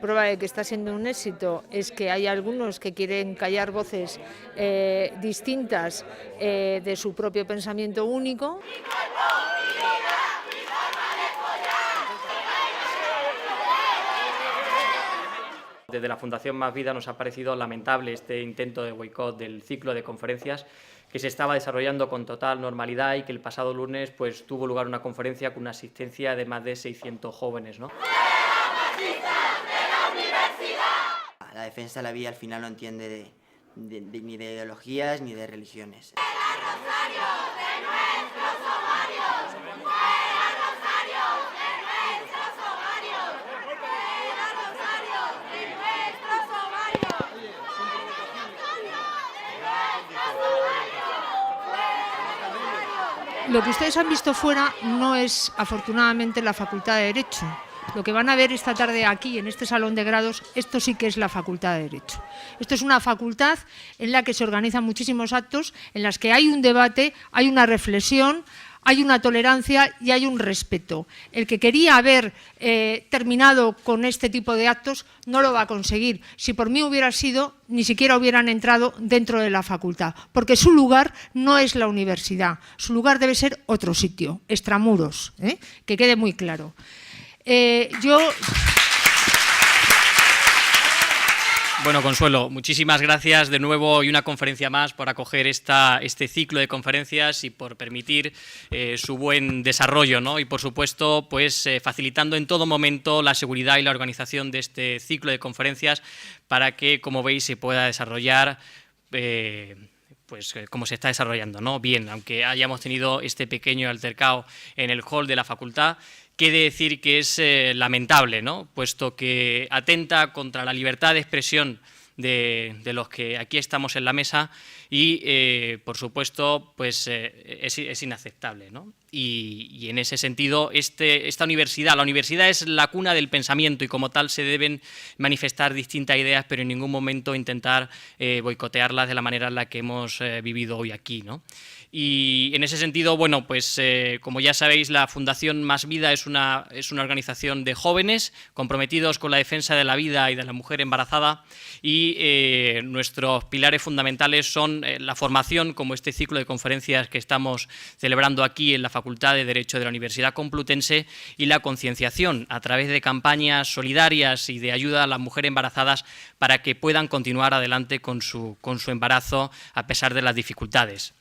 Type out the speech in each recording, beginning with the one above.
Prueba de que está siendo un éxito es que hay algunos que quieren callar voces distintas de su propio pensamiento único. Desde la Fundación Más Vida nos ha parecido lamentable este intento de boicot del ciclo de conferencias que se estaba desarrollando con total normalidad y que el pasado lunes pues, tuvo lugar una conferencia con una asistencia de más de 600 jóvenes, ¿no? La defensa de la vida al final no entiende ni de ideologías ni de religiones. Lo que ustedes han visto fuera no es, afortunadamente, la Facultad de Derecho. Lo que van a ver esta tarde aquí, en este salón de grados, esto sí que es la Facultad de Derecho. Esto es una facultad en la que se organizan muchísimos actos, en las que hay un debate, hay una reflexión, hay una tolerancia y hay un respeto. El que quería haber terminado con este tipo de actos no lo va a conseguir. Si por mí hubiera sido, ni siquiera hubieran entrado dentro de la facultad, porque su lugar no es la universidad, su lugar debe ser otro sitio, extramuros, que quede muy claro. Bueno, Consuelo, muchísimas gracias de nuevo y una conferencia más por acoger este ciclo de conferencias y por permitir su buen desarrollo, ¿no? Y, por supuesto, pues facilitando en todo momento la seguridad y la organización de este ciclo de conferencias para que, como veis, se pueda desarrollar pues como se está desarrollando, ¿no? Bien, aunque hayamos tenido este pequeño altercado en el hall de la facultad, quiere decir que es lamentable, ¿no? Puesto que atenta contra la libertad de expresión de los que aquí estamos en la mesa y, por supuesto, pues es inaceptable, ¿no? Y en ese sentido, esta universidad, la universidad es la cuna del pensamiento y como tal se deben manifestar distintas ideas, pero en ningún momento intentar boicotearlas de la manera en la que hemos vivido hoy aquí, ¿no? Y en ese sentido, bueno, pues como ya sabéis, la Fundación Más Vida es una organización de jóvenes comprometidos con la defensa de la vida y de la mujer embarazada y nuestros pilares fundamentales son la formación, como este ciclo de conferencias que estamos celebrando aquí en la Facultad de Derecho de la Universidad Complutense, y la concienciación a través de campañas solidarias y de ayuda a las mujeres embarazadas para que puedan continuar adelante con su embarazo a pesar de las dificultades.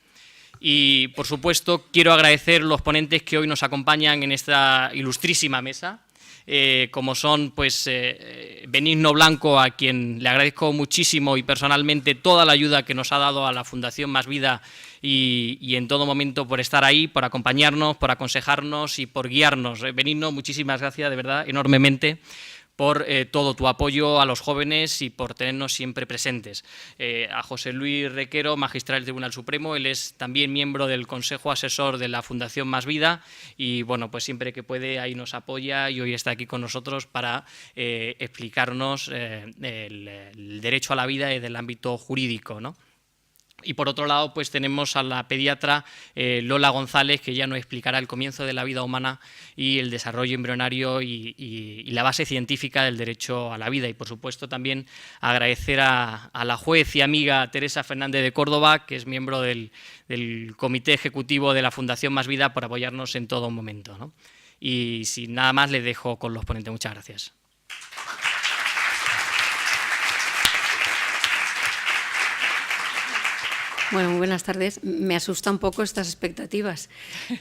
Y, por supuesto, quiero agradecer los ponentes que hoy nos acompañan en esta ilustrísima mesa, como son pues, Benigno Blanco, a quien le agradezco muchísimo y personalmente toda la ayuda que nos ha dado a la Fundación Más Vida y en todo momento por estar ahí, por acompañarnos, por aconsejarnos y por guiarnos. Benigno, muchísimas gracias, de verdad, enormemente, por todo tu apoyo a los jóvenes y por tenernos siempre presentes. A José Luis Requero, magistral del Tribunal Supremo, él es también miembro del Consejo Asesor de la Fundación Más Vida y, bueno, pues siempre que puede ahí nos apoya y hoy está aquí con nosotros para explicarnos el derecho a la vida desde el ámbito jurídico, ¿no? Y por otro lado, pues tenemos a la pediatra Lola González, que ya nos explicará el comienzo de la vida humana y el desarrollo embrionario y la base científica del derecho a la vida. Y, por supuesto, también agradecer a la juez y amiga Teresa Fernández de Córdoba, que es miembro del Comité Ejecutivo de la Fundación Más Vida, por apoyarnos en todo momento, ¿no? Y sin nada más, les dejo con los ponentes. Muchas gracias. Bueno, muy buenas tardes. Me asusta un poco estas expectativas,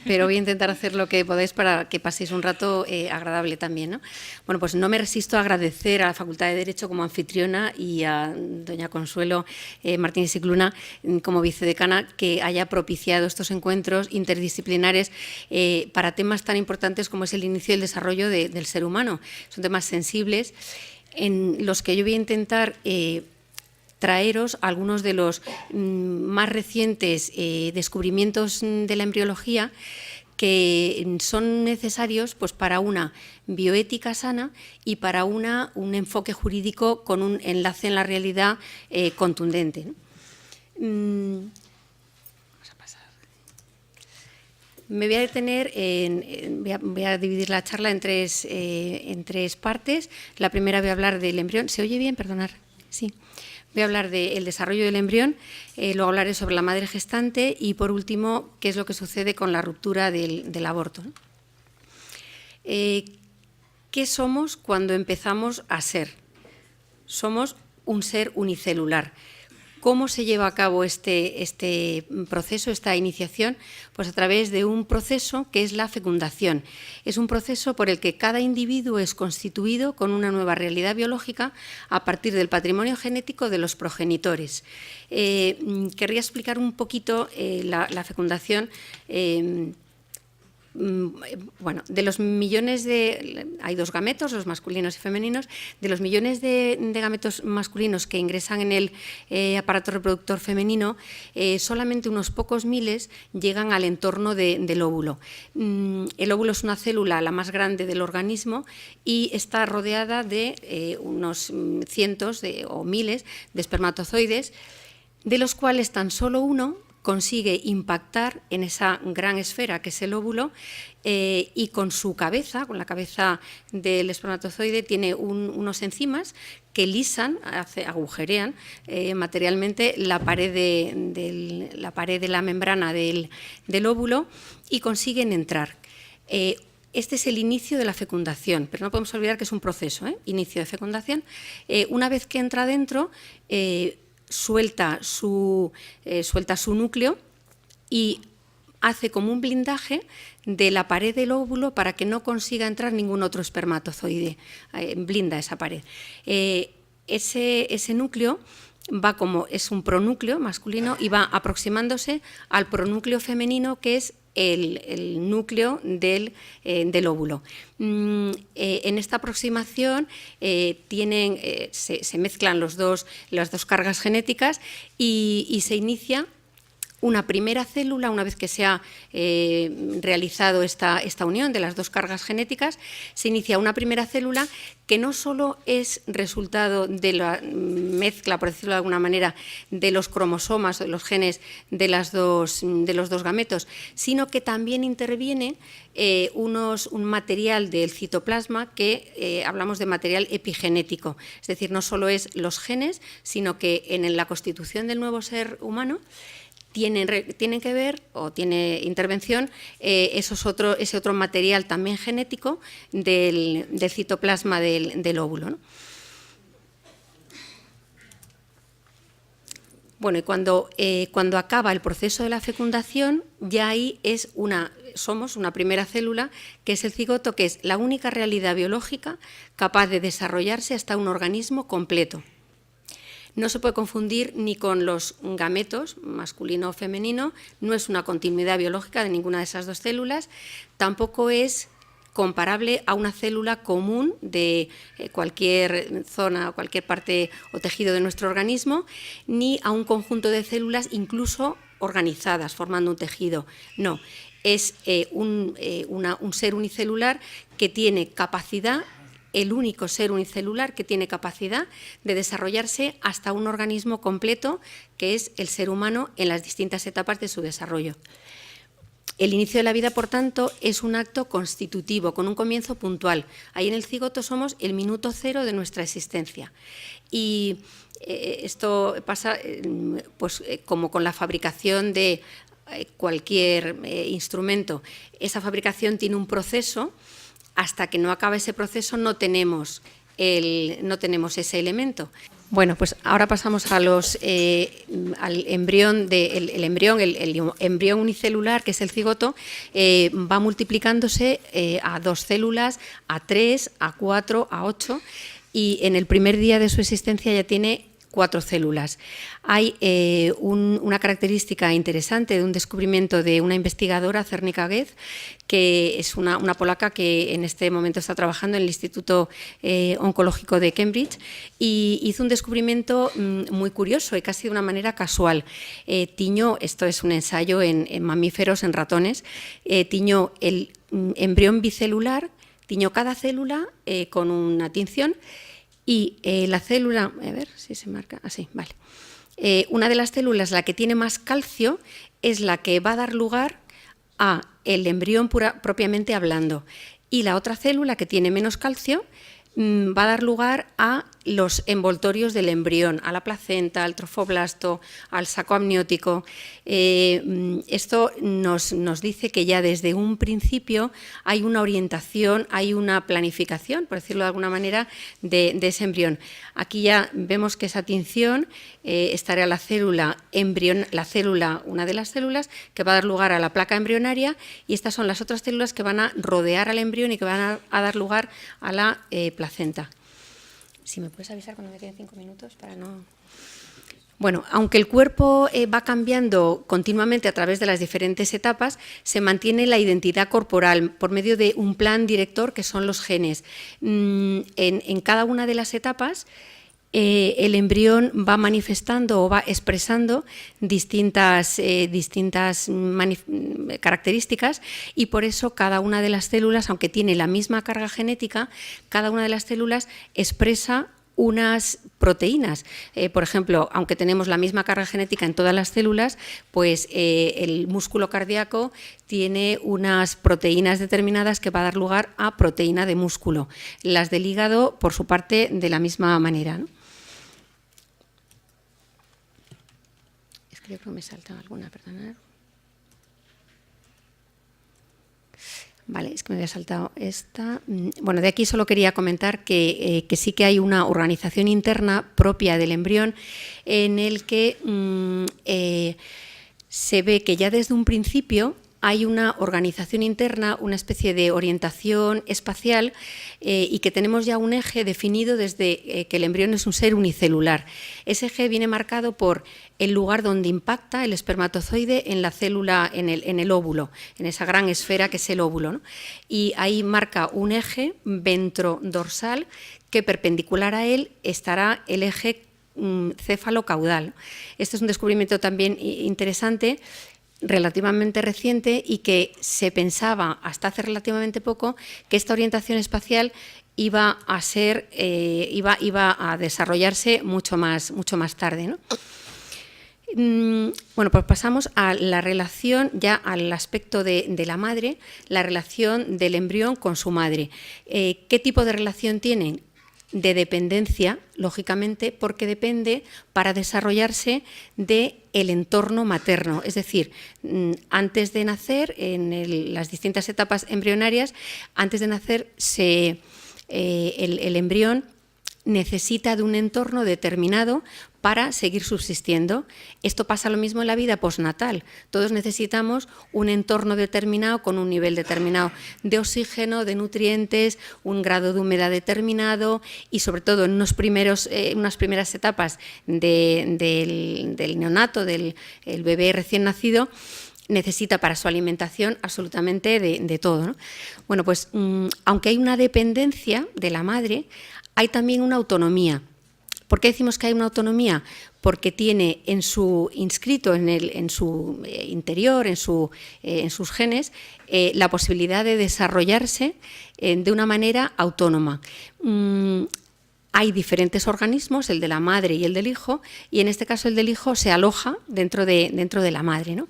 pero voy a intentar hacer lo que podáis para que paséis un rato agradable también, ¿no? Bueno, pues no me resisto a agradecer a la Facultad de Derecho como anfitriona y a doña Consuelo Martínez Cicluna como vicedecana que haya propiciado estos encuentros interdisciplinares para temas tan importantes como es el inicio y el desarrollo del ser humano. Son temas sensibles en los que yo voy a intentar traeros algunos de los más recientes descubrimientos de la embriología que son necesarios pues, para una bioética sana y para un enfoque jurídico con un enlace en la realidad contundente, ¿no? Vamos a pasar. Me voy a detener, voy a dividir la charla en tres partes. La primera voy a hablar del embrión. ¿Se oye bien? Perdonad. Sí. Voy a hablar del desarrollo del embrión, luego hablaré sobre la madre gestante y, por último, qué es lo que sucede con la ruptura del aborto. ¿Qué somos cuando empezamos a ser? Somos un ser unicelular. ¿Cómo se lleva a cabo este proceso, esta iniciación? Pues a través de un proceso que es la fecundación. Es un proceso por el que cada individuo es constituido con una nueva realidad biológica a partir del patrimonio genético de los progenitores. Querría explicar un poquito la fecundación. Bueno, de los millones hay dos gametos, los masculinos y femeninos. De los millones de gametos masculinos que ingresan en el aparato reproductor femenino, solamente unos pocos miles llegan al entorno del óvulo. El óvulo es una célula la más grande del organismo y está rodeada de unos cientos o miles de espermatozoides, de los cuales tan solo uno consigue impactar en esa gran esfera que es el óvulo y con su cabeza, con la cabeza del espermatozoide, tiene unos enzimas que lisan, agujerean materialmente la pared de la membrana del óvulo y consiguen entrar. Este es el inicio de la fecundación, pero no podemos olvidar que es un proceso, inicio de fecundación. Una vez que entra dentro, suelta su núcleo y hace como un blindaje de la pared del óvulo para que no consiga entrar ningún otro espermatozoide, blinda esa pared. Ese núcleo va es un pronúcleo masculino y va aproximándose al pronúcleo femenino, que es el núcleo del óvulo. En esta aproximación se mezclan las dos cargas genéticas y se inicia una primera célula. Una vez que se ha realizado esta unión de las dos cargas genéticas, se inicia una primera célula que no solo es resultado de la mezcla, por decirlo de alguna manera, de los cromosomas o de los genes de los dos gametos, sino que también interviene un material del citoplasma que hablamos de material epigenético. Es decir, no solo es los genes, sino que en la constitución del nuevo ser humano tienen que ver o tiene intervención ese otro material también genético del citoplasma del óvulo, ¿no? Bueno, y cuando acaba el proceso de la fecundación, ya ahí somos una primera célula, que es el cigoto, que es la única realidad biológica capaz de desarrollarse hasta un organismo completo. No se puede confundir ni con los gametos, masculino o femenino, no es una continuidad biológica de ninguna de esas dos células, tampoco es comparable a una célula común de cualquier zona, cualquier parte o tejido de nuestro organismo, ni a un conjunto de células incluso organizadas, formando un tejido. No, es un ser unicelular que tiene capacidad, el único ser unicelular que tiene capacidad de desarrollarse hasta un organismo completo, que es el ser humano en las distintas etapas de su desarrollo. El inicio de la vida, por tanto, es un acto constitutivo, con un comienzo puntual. Ahí en el cigoto somos el minuto cero de nuestra existencia. Y esto pasa pues, como con la fabricación de cualquier instrumento. Esa fabricación tiene un proceso. Hasta que no acaba ese proceso no tenemos ese elemento. Bueno, pues ahora pasamos al embrión, el embrión unicelular, que es el cigoto, va multiplicándose a 2 células, a 3, a 4, a 8, y en el primer día de su existencia ya tiene 4 células. Hay una característica interesante de un descubrimiento de una investigadora, Cernika Goetz, que es una polaca que en este momento está trabajando en el Instituto Oncológico de Cambridge, y hizo un descubrimiento muy curioso y casi de una manera casual. Tiñó, esto es un ensayo en mamíferos, en ratones, tiñó el embrión bicelular, tiñó cada célula con una tinción. Y la célula, a ver si se marca, así, vale. Una de las células, la que tiene más calcio, es la que va a dar lugar a el embrión propiamente hablando, y la otra célula, que tiene menos calcio, va a dar lugar a los envoltorios del embrión, a la placenta, al trofoblasto, al saco amniótico. Esto nos dice que ya desde un principio hay una orientación, hay una planificación, por decirlo de alguna manera, de ese embrión. Aquí ya vemos que esa tinción estaría la célula, una de las células que va a dar lugar a la placa embrionaria, y estas son las otras células que van a rodear al embrión y que van a dar lugar a la placenta. Si me puedes avisar cuando me queden 5 minutos para no... Bueno, aunque el cuerpo va cambiando continuamente a través de las diferentes etapas, se mantiene la identidad corporal por medio de un plan director que son los genes. En cada una de las etapas, el embrión va manifestando o va expresando distintas características, y por eso cada una de las células, aunque tiene la misma carga genética, cada una de las células expresa unas proteínas. Por ejemplo, aunque tenemos la misma carga genética en todas las células, pues el músculo cardíaco tiene unas proteínas determinadas que va a dar lugar a proteína de músculo. Las del hígado, por su parte, de la misma manera, ¿no? Yo creo que me salta alguna, perdonad. Vale, es que me había saltado esta. Bueno, de aquí solo quería comentar que sí que hay una organización interna propia del embrión en el que se ve que ya desde un principio hay una organización interna, una especie de orientación espacial, y que tenemos ya un eje definido desde que el embrión es un ser unicelular. Ese eje viene marcado por el lugar donde impacta el espermatozoide en la célula, en el óvulo, en esa gran esfera que es el óvulo, ¿no? Y ahí marca un eje ventrodorsal que perpendicular a él estará el eje céfalo-caudal. Este es un descubrimiento también interesante, relativamente reciente, y que se pensaba hasta hace relativamente poco que esta orientación espacial iba a desarrollarse mucho más tarde, ¿no? Bueno, pues pasamos a la relación, ya al aspecto de la madre, la relación del embrión con su madre. ¿Qué tipo de relación tienen? De dependencia, lógicamente, porque depende para desarrollarse del entorno materno. Es decir, antes de nacer, en las distintas etapas embrionarias, antes de nacer el embrión necesita de un entorno determinado para seguir subsistiendo. Esto pasa lo mismo en la vida postnatal. Todos necesitamos un entorno determinado con un nivel determinado de oxígeno, de nutrientes, un grado de humedad determinado, y sobre todo en unas primeras etapas del neonato, del bebé recién nacido, necesita para su alimentación absolutamente de todo, ¿no? Bueno, pues aunque hay una dependencia de la madre, hay también una autonomía. ¿Por qué decimos que hay una autonomía? Porque tiene inscrito en su interior, en sus genes, la posibilidad de desarrollarse de una manera autónoma. Hay diferentes organismos, el de la madre y el del hijo, y en este caso el del hijo se aloja dentro de la madre, ¿no?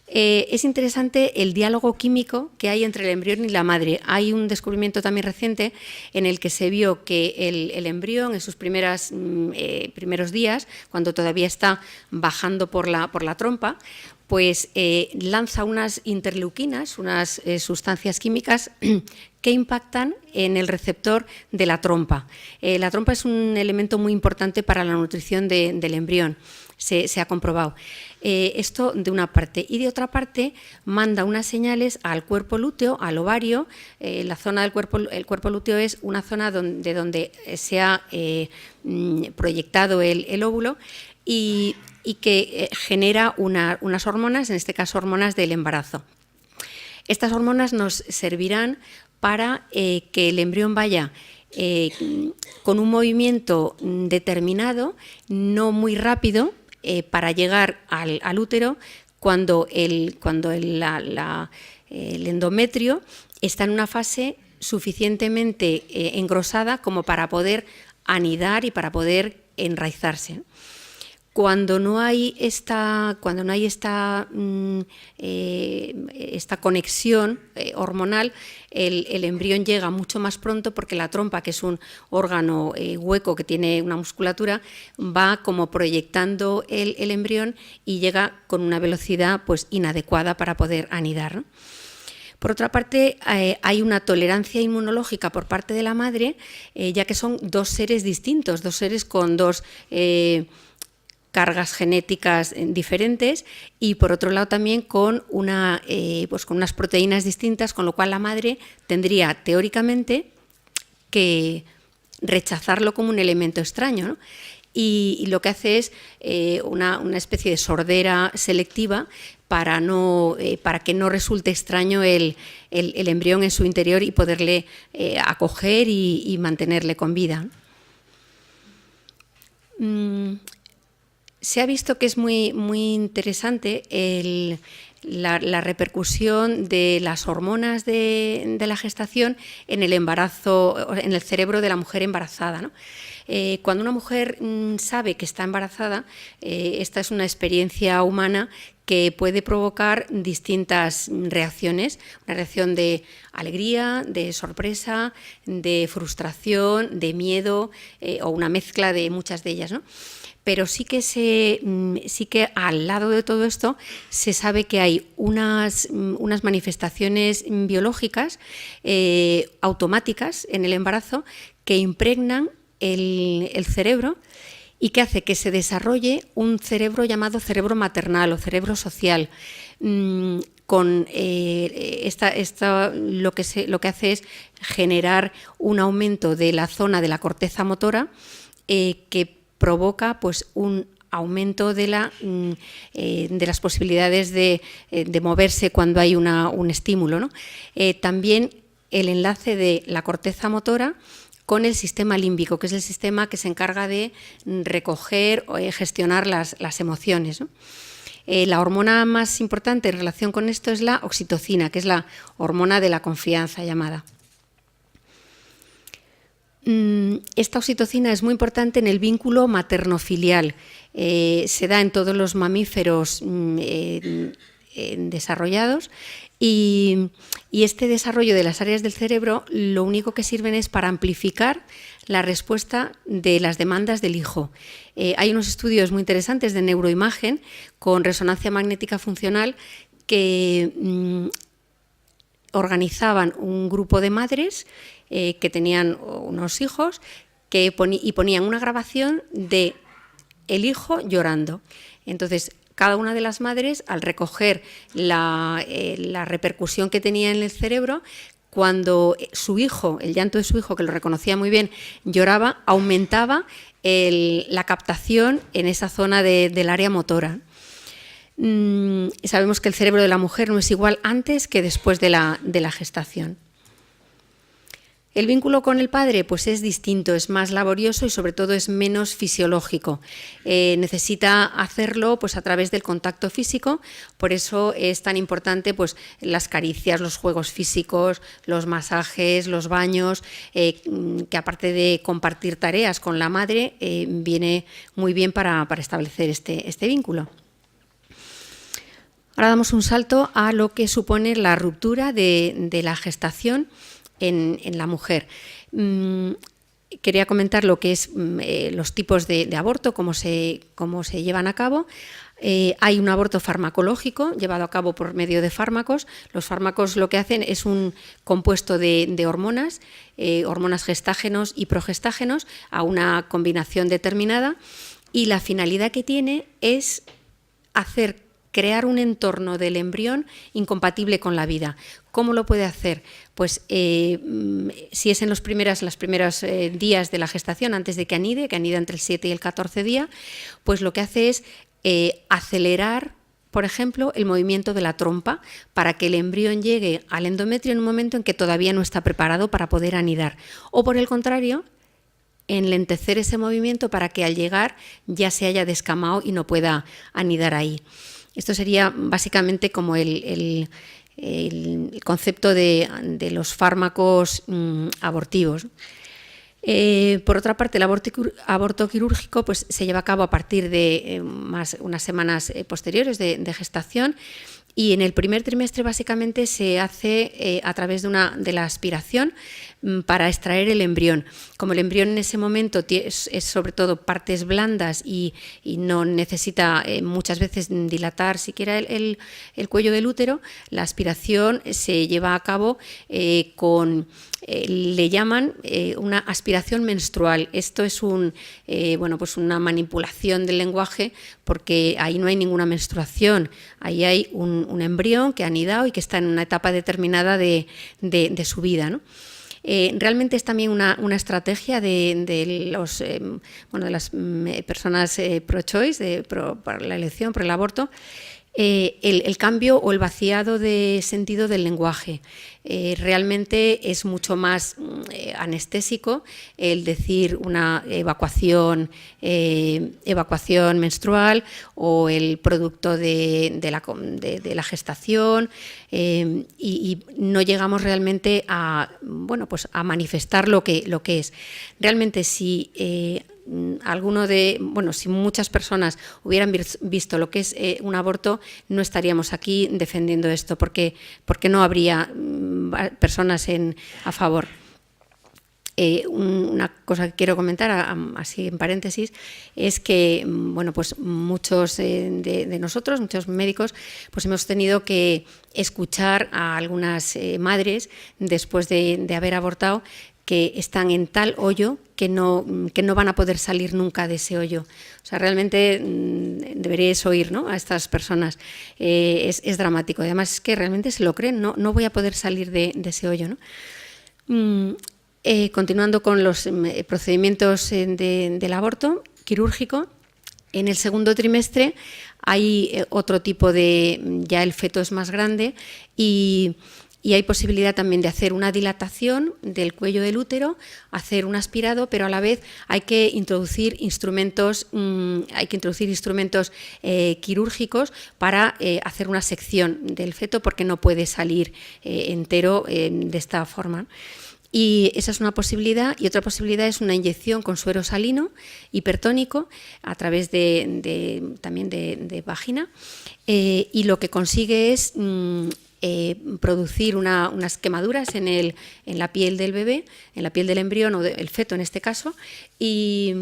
Es interesante el diálogo químico que hay entre el embrión y la madre. Hay un descubrimiento también reciente en el que se vio que el embrión en sus primeros días, cuando todavía está bajando por la trompa, pues lanza unas interleuquinas, unas sustancias químicas que impactan en el receptor de la trompa. La trompa es un elemento muy importante para la nutrición del embrión, se ha comprobado. Esto de una parte, y de otra parte manda unas señales al cuerpo lúteo, al ovario. La zona del el cuerpo lúteo es una zona de donde se ha proyectado el óvulo, y que genera unas hormonas, en este caso hormonas del embarazo. Estas hormonas nos servirán para que el embrión vaya con un movimiento determinado, no muy rápido, para llegar al útero cuando el endometrio está en una fase suficientemente engrosada como para poder anidar y para poder enraizarse. Cuando no hay esta conexión hormonal, el embrión llega mucho más pronto, porque la trompa, que es un órgano hueco que tiene una musculatura, va como proyectando el embrión y llega con una velocidad pues inadecuada para poder anidar, ¿no? Por otra parte, hay una tolerancia inmunológica por parte de la madre, ya que son dos seres distintos, dos seres con dos cargas genéticas diferentes, y por otro lado también con unas proteínas distintas, con lo cual la madre tendría teóricamente que rechazarlo como un elemento extraño, ¿no? Y lo que hace es una especie de sordera selectiva para que no resulte extraño el embrión en su interior y poderle acoger y mantenerle con vida. Se ha visto que es muy interesante la repercusión de las hormonas de la gestación en el embarazo, en el cerebro de la mujer embarazada, ¿no? Cuando una mujer sabe que está embarazada, esta es una experiencia humana que puede provocar distintas reacciones, una reacción de alegría, de sorpresa, de frustración, de miedo, o una mezcla de muchas de ellas, ¿no? Pero sí que al lado de todo esto se sabe que hay unas manifestaciones biológicas automáticas en el embarazo que impregnan el cerebro y que hace que se desarrolle un cerebro llamado cerebro maternal o cerebro social. Con lo que hace es generar un aumento de la zona de la corteza motora que provoca pues un aumento de las posibilidades de moverse cuando hay un estímulo, ¿no? También el enlace de la corteza motora con el sistema límbico, que es el sistema que se encarga de recoger o gestionar las emociones, ¿no? La hormona más importante en relación con esto es la oxitocina, que es la hormona de la confianza llamada. Esta oxitocina es muy importante en el vínculo materno-filial. Se da en todos los mamíferos desarrollados, y este desarrollo de las áreas del cerebro lo único que sirven es para amplificar la respuesta de las demandas del hijo. Hay unos estudios muy interesantes de neuroimagen con resonancia magnética funcional que organizaban un grupo de madres que tenían unos hijos y ponían una grabación de el hijo llorando. Entonces, cada una de las madres, al recoger la repercusión que tenía en el cerebro, cuando su hijo, el llanto de su hijo, que lo reconocía muy bien, lloraba, aumentaba la captación en esa zona del área motora. Sabemos que el cerebro de la mujer no es igual antes que después de la gestación. El vínculo con el padre pues es distinto, es más laborioso y sobre todo es menos fisiológico. Necesita hacerlo pues a través del contacto físico, por eso es tan importante pues las caricias, los juegos físicos, los masajes, los baños, que aparte de compartir tareas con la madre, viene muy bien para establecer este vínculo. Ahora damos un salto a lo que supone la ruptura de la gestación en la mujer. Quería comentar lo que es los tipos de aborto, cómo se llevan a cabo. Hay un aborto farmacológico llevado a cabo por medio de fármacos. Los fármacos lo que hacen es un compuesto de hormonas, hormonas gestágenos y progestágenos, a una combinación determinada, y la finalidad que tiene es crear un entorno del embrión incompatible con la vida. ¿Cómo lo puede hacer? Pues si es en los primeros días de la gestación, antes de que anida entre el 7 y el 14 día, pues lo que hace es acelerar, por ejemplo, el movimiento de la trompa para que el embrión llegue al endometrio en un momento en que todavía no está preparado para poder anidar. O por el contrario, enlentecer ese movimiento para que al llegar ya se haya descamado y no pueda anidar ahí. Esto sería básicamente como el concepto de los fármacos abortivos. Por otra parte, el aborto quirúrgico pues, se lleva a cabo a partir de unas semanas posteriores de gestación, y en el primer trimestre básicamente se hace a través de la aspiración para extraer el embrión. Como el embrión en ese momento es sobre todo partes blandas y no necesita muchas veces dilatar siquiera el cuello del útero, la aspiración se lleva a cabo con... le llaman una aspiración menstrual. Esto es pues una manipulación del lenguaje, porque ahí no hay ninguna menstruación, ahí hay un embrión que ha anidado y que está en una etapa determinada de su vida, ¿no? Realmente es también una estrategia de las personas pro-choice, por la elección, por el aborto, el cambio o el vaciado de sentido del lenguaje. Realmente es mucho más anestésico el decir una evacuación menstrual o el producto de la gestación, y no llegamos realmente a manifestar lo que es. Realmente si si muchas personas hubieran visto lo que es un aborto, no estaríamos aquí defendiendo esto, porque no habría personas a favor. Una cosa que quiero comentar, así en paréntesis, es que muchos de nosotros, muchos médicos, pues hemos tenido que escuchar a algunas madres después de haber abortado, que están en tal hoyo que no van a poder salir nunca de ese hoyo. O sea, realmente deberíais oír, ¿no?, a estas personas. Es dramático. Además es que realmente se lo creen, no voy a poder salir de ese hoyo, ¿no? Continuando con los procedimientos del aborto quirúrgico, en el segundo trimestre hay otro tipo ya el feto es más grande y hay posibilidad también de hacer una dilatación del cuello del útero, hacer un aspirado, pero a la vez hay que introducir instrumentos quirúrgicos para hacer una sección del feto, porque no puede salir entero de esta forma. Y esa es una posibilidad, y otra posibilidad es una inyección con suero salino hipertónico a través también de vagina, y lo que consigue es producir unas quemaduras en la piel del bebé, en la piel del embrión o del feto en este caso, y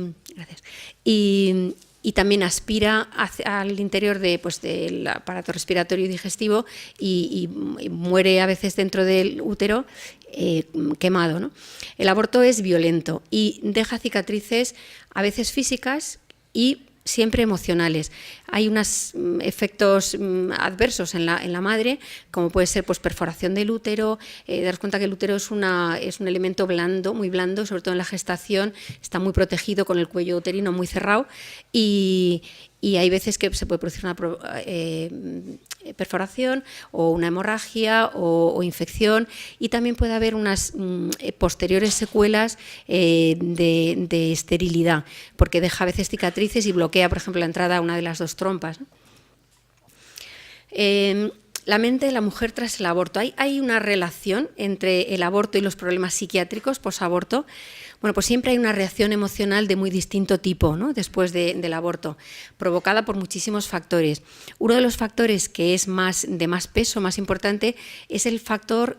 también aspira al interior del aparato respiratorio y digestivo y muere a veces dentro del útero quemado, ¿no? El aborto es violento y deja cicatrices a veces físicas y siempre emocionales. Hay unos efectos adversos en la madre, como puede ser perforación del útero. Daros cuenta que el útero es un elemento blando, muy blando, sobre todo en la gestación, está muy protegido con el cuello uterino muy cerrado, y hay veces que se puede producir una perforación o una hemorragia o infección, y también puede haber unas posteriores secuelas de esterilidad, porque deja a veces cicatrices y bloquea, por ejemplo, la entrada a una de las dos trompas, ¿no? La mente de la mujer tras el aborto. ¿Hay una relación entre el aborto y los problemas psiquiátricos posaborto? Bueno, pues siempre hay una reacción emocional de muy distinto tipo, ¿no?, después del aborto, provocada por muchísimos factores. Uno de los factores que es de más peso, más importante, es el factor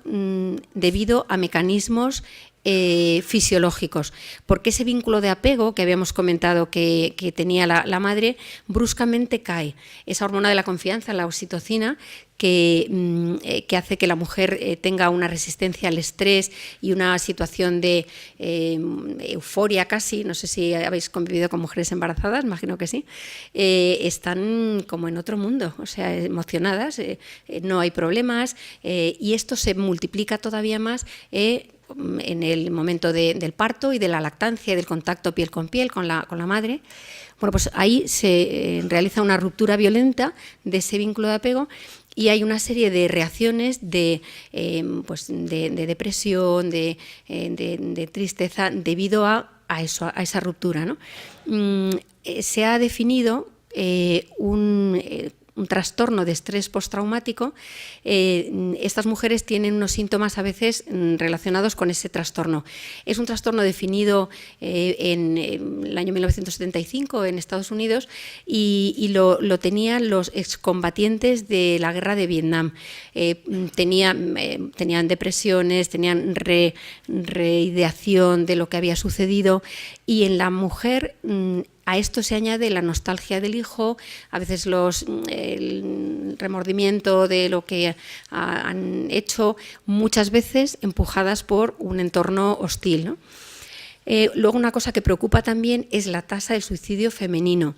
debido a mecanismos fisiológicos, porque ese vínculo de apego que habíamos comentado que tenía la madre bruscamente cae. Esa hormona de la confianza, la oxitocina, que hace que la mujer tenga una resistencia al estrés y una situación de euforia casi. No sé si habéis convivido con mujeres embarazadas, imagino que sí. Están como en otro mundo, o sea, emocionadas, no hay problemas, y esto se multiplica todavía más en el momento del parto y de la lactancia y del contacto piel con la madre. Bueno, pues ahí se realiza una ruptura violenta de ese vínculo de apego, y hay una serie de reacciones de depresión, de tristeza debido a esa ruptura, ¿no? Se ha definido un trastorno de estrés postraumático, estas mujeres tienen unos síntomas a veces relacionados con ese trastorno. Es un trastorno definido en el año 1975 en Estados Unidos y lo tenían los excombatientes de la guerra de Vietnam. Tenían depresiones, tenían reideación de lo que había sucedido, y en la mujer a esto se añade la nostalgia del hijo, a veces el remordimiento de lo que han hecho, muchas veces empujadas por un entorno hostil, ¿no? Luego, una cosa que preocupa también es la tasa del suicidio femenino.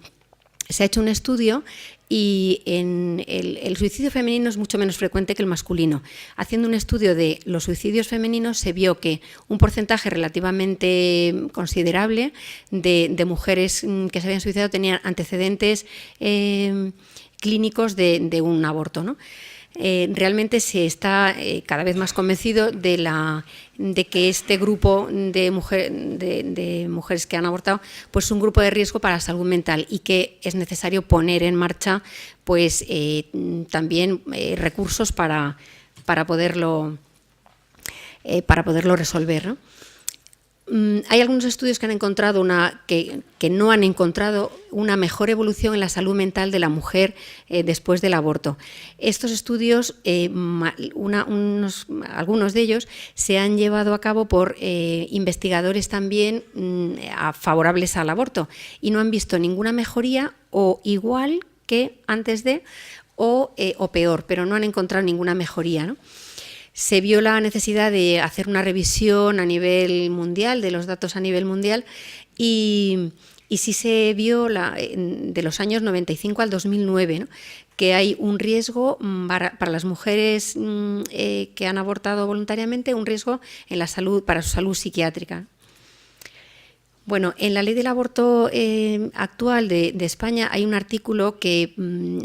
Se ha hecho un estudio y el suicidio femenino es mucho menos frecuente que el masculino. Haciendo un estudio de los suicidios femeninos se vio que un porcentaje relativamente considerable de mujeres que se habían suicidado tenían antecedentes clínicos de un aborto, ¿no? Realmente se está cada vez más convencido de que este grupo de mujeres que han abortado pues es un grupo de riesgo para la salud mental y que es necesario poner en marcha pues también recursos para poderlo resolver, ¿no? Hay algunos estudios que han encontrado que no han encontrado una mejor evolución en la salud mental de la mujer después del aborto. Estos estudios, algunos de ellos, se han llevado a cabo por investigadores también favorables al aborto y no han visto ninguna mejoría o igual que antes de o peor, pero no han encontrado ninguna mejoría, ¿no? Se vio la necesidad de hacer una revisión a nivel mundial, de los datos a nivel mundial, y sí se vio de los años 95 al 2009, ¿no? Que hay un riesgo para las mujeres que han abortado voluntariamente, un riesgo en la salud, para su salud psiquiátrica. Bueno, en la ley del aborto actual de España hay un artículo que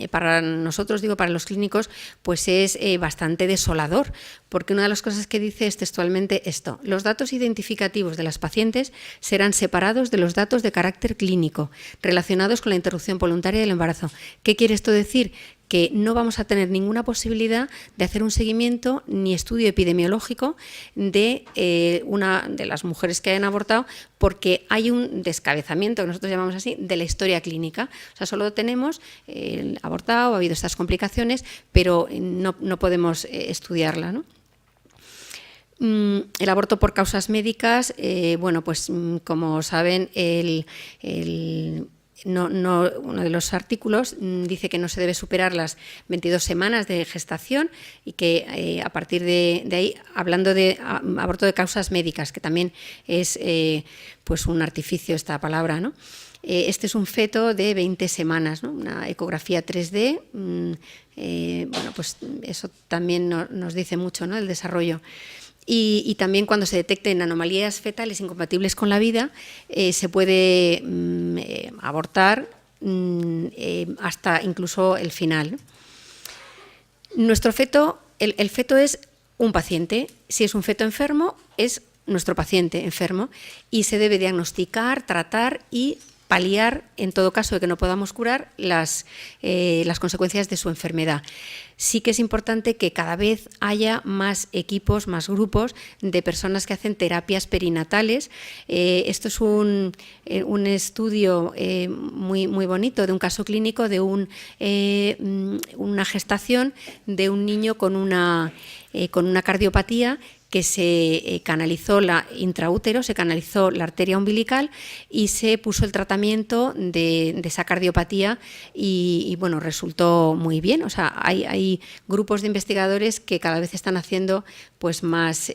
para nosotros, para los clínicos, pues es bastante desolador, porque una de las cosas que dice es textualmente esto: los datos identificativos de las pacientes serán separados de los datos de carácter clínico relacionados con la interrupción voluntaria del embarazo. ¿Qué quiere esto decir? Que no vamos a tener ninguna posibilidad de hacer un seguimiento ni estudio epidemiológico de las mujeres que hayan abortado, porque hay un descabezamiento, que nosotros llamamos así, de la historia clínica. O sea, solo tenemos el abortado, ha habido estas complicaciones, pero no podemos estudiarla, ¿no? El aborto por causas médicas, bueno, pues como saben, uno de los artículos dice que no se debe superar las 22 semanas de gestación y que a partir de ahí, hablando de aborto de causas médicas, que también es pues un artificio esta palabra, ¿no? Este es un feto de 20 semanas, ¿no? Una ecografía 3D, bueno, pues eso también nos dice mucho, ¿no? El desarrollo. Y también cuando se detecten anomalías fetales incompatibles con la vida, se puede abortar hasta incluso el final, ¿no? Nuestro feto, el feto es un paciente. Si es un feto enfermo, es nuestro paciente enfermo y se debe diagnosticar, tratar y paliar, en todo caso de que no podamos curar, las consecuencias de su enfermedad. Sí que es importante que cada vez haya más equipos, más grupos de personas que hacen terapias perinatales. Esto es un estudio muy bonito de un caso clínico de una gestación de un niño con una cardiopatía que se canalizó intraútero, se canalizó la arteria umbilical y se puso el tratamiento de esa cardiopatía y bueno, resultó muy bien. O sea, hay grupos de investigadores que cada vez están haciendo pues más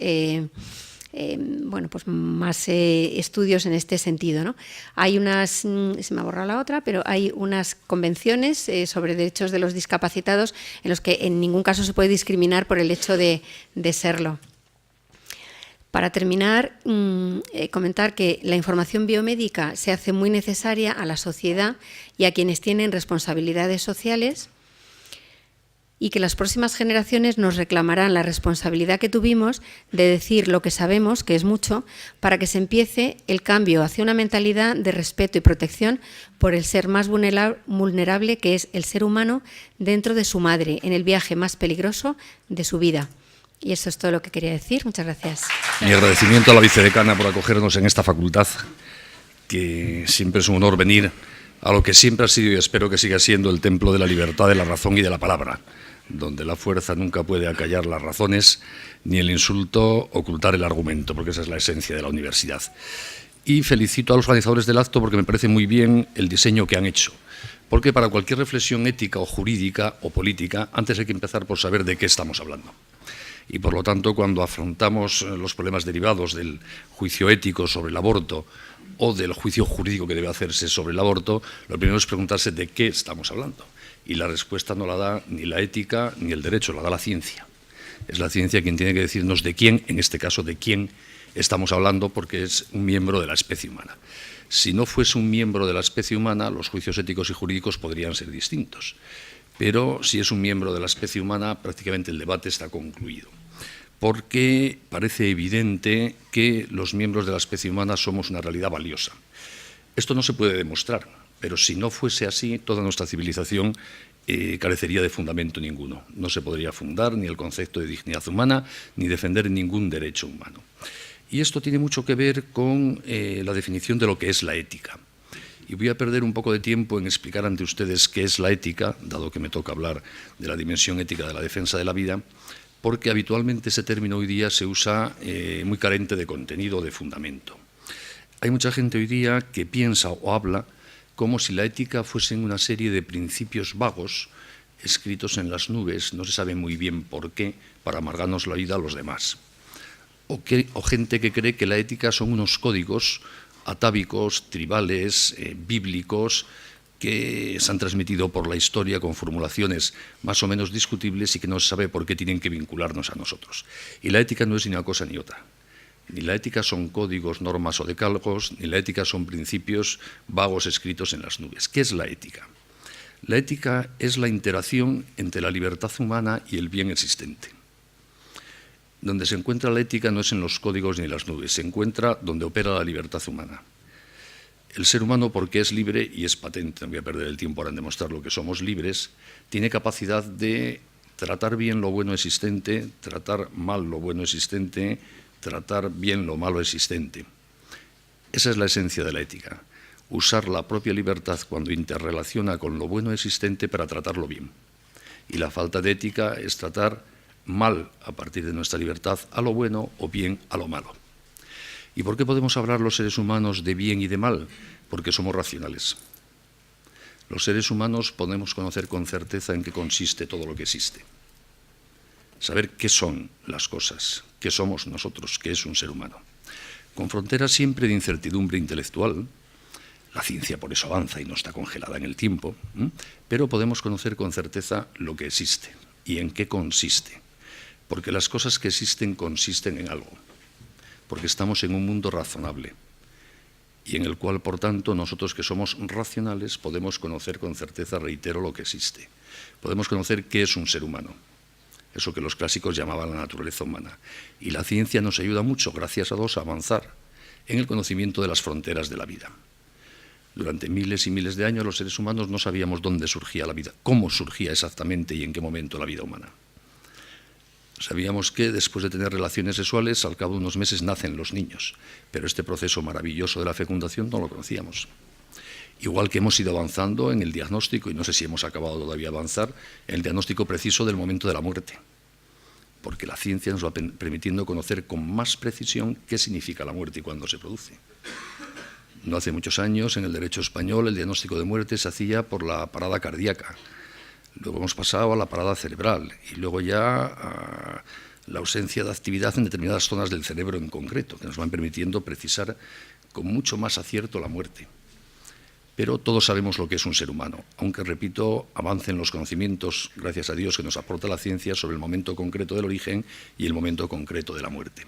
estudios en este sentido, ¿no? Hay se me ha borrado la otra, pero hay unas convenciones sobre derechos de los discapacitados en los que en ningún caso se puede discriminar por el hecho de serlo. Para terminar, comentar que la información biomédica se hace muy necesaria a la sociedad y a quienes tienen responsabilidades sociales. y que las próximas generaciones nos reclamarán la responsabilidad que tuvimos de decir lo que sabemos, que es mucho, para que se empiece el cambio hacia una mentalidad de respeto y protección por el ser más vulnerable, que es el ser humano dentro de su madre, en el viaje más peligroso de su vida. Y eso es todo lo que quería decir. Muchas gracias. Mi agradecimiento a la vicedecana por acogernos en esta facultad, que siempre es un honor venir a lo que siempre ha sido y espero que siga siendo el templo de la libertad, de la razón y de la palabra, donde la fuerza nunca puede acallar las razones, ni el insulto ocultar el argumento, porque esa es la esencia de la universidad. Y felicito a los organizadores del acto porque me parece muy bien el diseño que han hecho, porque para cualquier reflexión ética o jurídica o política, antes hay que empezar por saber de qué estamos hablando. Y por lo tanto, cuando afrontamos los problemas derivados del juicio ético sobre el aborto o del juicio jurídico que debe hacerse sobre el aborto, lo primero es preguntarse de qué estamos hablando. Y la respuesta no la da ni la ética ni el derecho, la da la ciencia. Es la ciencia quien tiene que decirnos de quién, en este caso de quién estamos hablando, porque es un miembro de la especie humana. Si no fuese un miembro de la especie humana, los juicios éticos y jurídicos podrían ser distintos. Pero si es un miembro de la especie humana, prácticamente el debate está concluido. Porque parece evidente que los miembros de la especie humana somos una realidad valiosa. Esto no se puede demostrar, pero si no fuese así, toda nuestra civilización carecería de fundamento ninguno. No se podría fundar ni el concepto de dignidad humana, ni defender ningún derecho humano. Y esto tiene mucho que ver con la definición de lo que es la ética. Y voy a perder un poco de tiempo en explicar ante ustedes qué es la ética, dado que me toca hablar de la dimensión ética de la defensa de la vida, porque habitualmente ese término hoy día se usa muy carente de contenido o de fundamento. Hay mucha gente hoy día que piensa o habla como si la ética fuesen una serie de principios vagos escritos en las nubes, no se sabe muy bien por qué, para amargarnos la vida a los demás. O gente que cree que la ética son unos códigos atávicos, tribales, bíblicos, que se han transmitido por la historia con formulaciones más o menos discutibles y que no se sabe por qué tienen que vincularnos a nosotros. Y la ética no es ni una cosa ni otra. Ni la ética son códigos, normas o decálogos, ni la ética son principios vagos escritos en las nubes. ¿Qué es la ética? La ética es la interacción entre la libertad humana y el bien existente. Donde se encuentra la ética no es en los códigos ni en las nubes, se encuentra donde opera la libertad humana. El ser humano, porque es libre y es patente, no voy a perder el tiempo ahora en demostrar lo que somos libres, tiene capacidad de tratar bien lo bueno existente, tratar mal lo bueno existente, tratar bien lo malo existente. Esa es la esencia de la ética, usar la propia libertad cuando interrelaciona con lo bueno existente para tratarlo bien. Y la falta de ética es tratar mal a partir de nuestra libertad a lo bueno o bien a lo malo. ¿Y por qué podemos hablar los seres humanos de bien y de mal? Porque somos racionales. Los seres humanos podemos conocer con certeza en qué consiste todo lo que existe. Saber qué son las cosas, qué somos nosotros, qué es un ser humano. Con fronteras siempre de incertidumbre intelectual, la ciencia por eso avanza y no está congelada en el tiempo, pero podemos conocer con certeza lo que existe y en qué consiste. Porque las cosas que existen consisten en algo. Porque estamos en un mundo razonable y en el cual, por tanto, nosotros que somos racionales podemos conocer con certeza, reitero, lo que existe. Podemos conocer qué es un ser humano, eso que los clásicos llamaban la naturaleza humana. Y la ciencia nos ayuda mucho, gracias a Dios, a avanzar en el conocimiento de las fronteras de la vida. Durante miles y miles de años los seres humanos no sabíamos dónde surgía la vida, cómo surgía exactamente y en qué momento la vida humana. Sabíamos que después de tener relaciones sexuales, al cabo de unos meses nacen los niños, pero este proceso maravilloso de la fecundación no lo conocíamos. Igual que hemos ido avanzando en el diagnóstico, y no sé si hemos acabado todavía de avanzar, en el diagnóstico preciso del momento de la muerte, porque la ciencia nos va permitiendo conocer con más precisión qué significa la muerte y cuándo se produce. No hace muchos años, en el derecho español, el diagnóstico de muerte se hacía por la parada cardíaca. Luego hemos pasado a la parada cerebral y luego ya a la ausencia de actividad en determinadas zonas del cerebro en concreto, que nos van permitiendo precisar con mucho más acierto la muerte. Pero todos sabemos lo que es un ser humano, aunque, repito, avancen los conocimientos, gracias a Dios, que nos aporta la ciencia sobre el momento concreto del origen y el momento concreto de la muerte.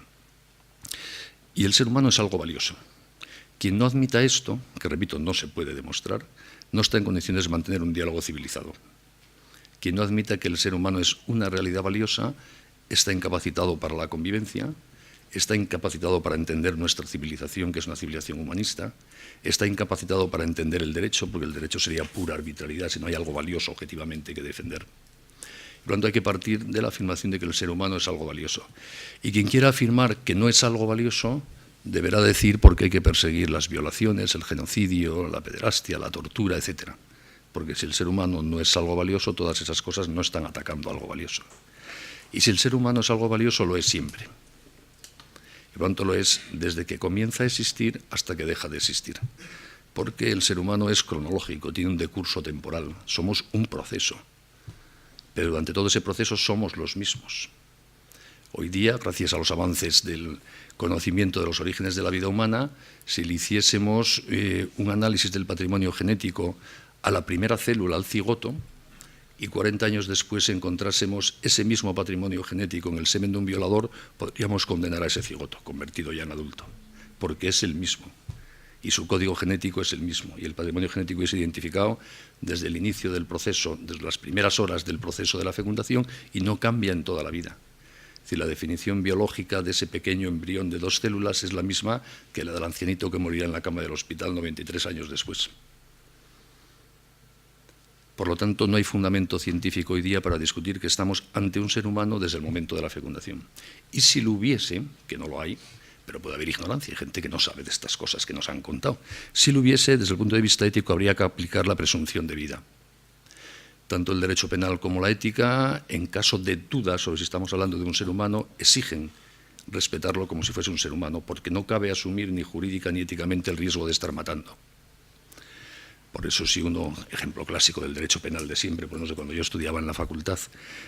Y el ser humano es algo valioso. Quien no admita esto, que, repito, no se puede demostrar, no está en condiciones de mantener un diálogo civilizado. Quien no admita que el ser humano es una realidad valiosa está incapacitado para la convivencia, está incapacitado para entender nuestra civilización, que es una civilización humanista, está incapacitado para entender el derecho, porque el derecho sería pura arbitrariedad si no hay algo valioso objetivamente que defender. Por lo tanto, hay que partir de la afirmación de que el ser humano es algo valioso. Y quien quiera afirmar que no es algo valioso, deberá decir por qué hay que perseguir las violaciones, el genocidio, la pederastia, la tortura, etc. Porque si el ser humano no es algo valioso, todas esas cosas no están atacando algo valioso. Y si el ser humano es algo valioso, lo es siempre. Y por lo tanto lo es desde que comienza a existir hasta que deja de existir. Porque el ser humano es cronológico, tiene un decurso temporal, somos un proceso. Pero durante todo ese proceso somos los mismos. Hoy día, gracias a los avances del conocimiento de los orígenes de la vida humana, si le hiciésemos un análisis del patrimonio genético a la primera célula, al cigoto, y 40 años después encontrásemos ese mismo patrimonio genético en el semen de un violador, podríamos condenar a ese cigoto, convertido ya en adulto, porque es el mismo. Y su código genético es el mismo, y el patrimonio genético es identificado desde el inicio del proceso, desde las primeras horas del proceso de la fecundación, y no cambia en toda la vida. Es decir, la definición biológica de ese pequeño embrión de 2 células es la misma que la del ancianito que morirá en la cama del hospital 93 años después. Por lo tanto, no hay fundamento científico hoy día para discutir que estamos ante un ser humano desde el momento de la fecundación. Y si lo hubiese, que no lo hay, pero puede haber ignorancia, hay gente que no sabe de estas cosas que nos han contado. Si lo hubiese, desde el punto de vista ético, habría que aplicar la presunción de vida. Tanto el derecho penal como la ética, en caso de dudas sobre si estamos hablando de un ser humano, exigen respetarlo como si fuese un ser humano, porque no cabe asumir ni jurídica ni éticamente el riesgo de estar matando. Por eso, si uno, ejemplo clásico del derecho penal de siempre, pues no sé, cuando yo estudiaba en la facultad,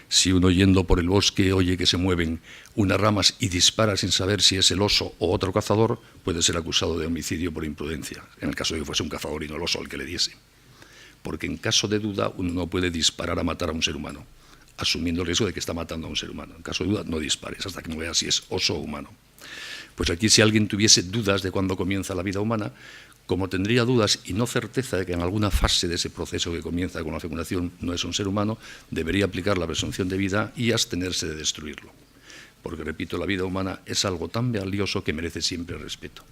si uno yendo por el bosque oye que se mueven unas ramas y dispara sin saber si es el oso o otro cazador, puede ser acusado de homicidio por imprudencia, en el caso de que fuese un cazador y no el oso al que le diese. Porque en caso de duda uno no puede disparar a matar a un ser humano, asumiendo el riesgo de que está matando a un ser humano. En caso de duda, no dispares hasta que no veas si es oso o humano. Pues aquí, si alguien tuviese dudas de cuándo comienza la vida humana, como tendría dudas y no certeza de que en alguna fase de ese proceso que comienza con la fecundación no es un ser humano, debería aplicar la presunción de vida y abstenerse de destruirlo. Porque, repito, la vida humana es algo tan valioso que merece siempre respeto.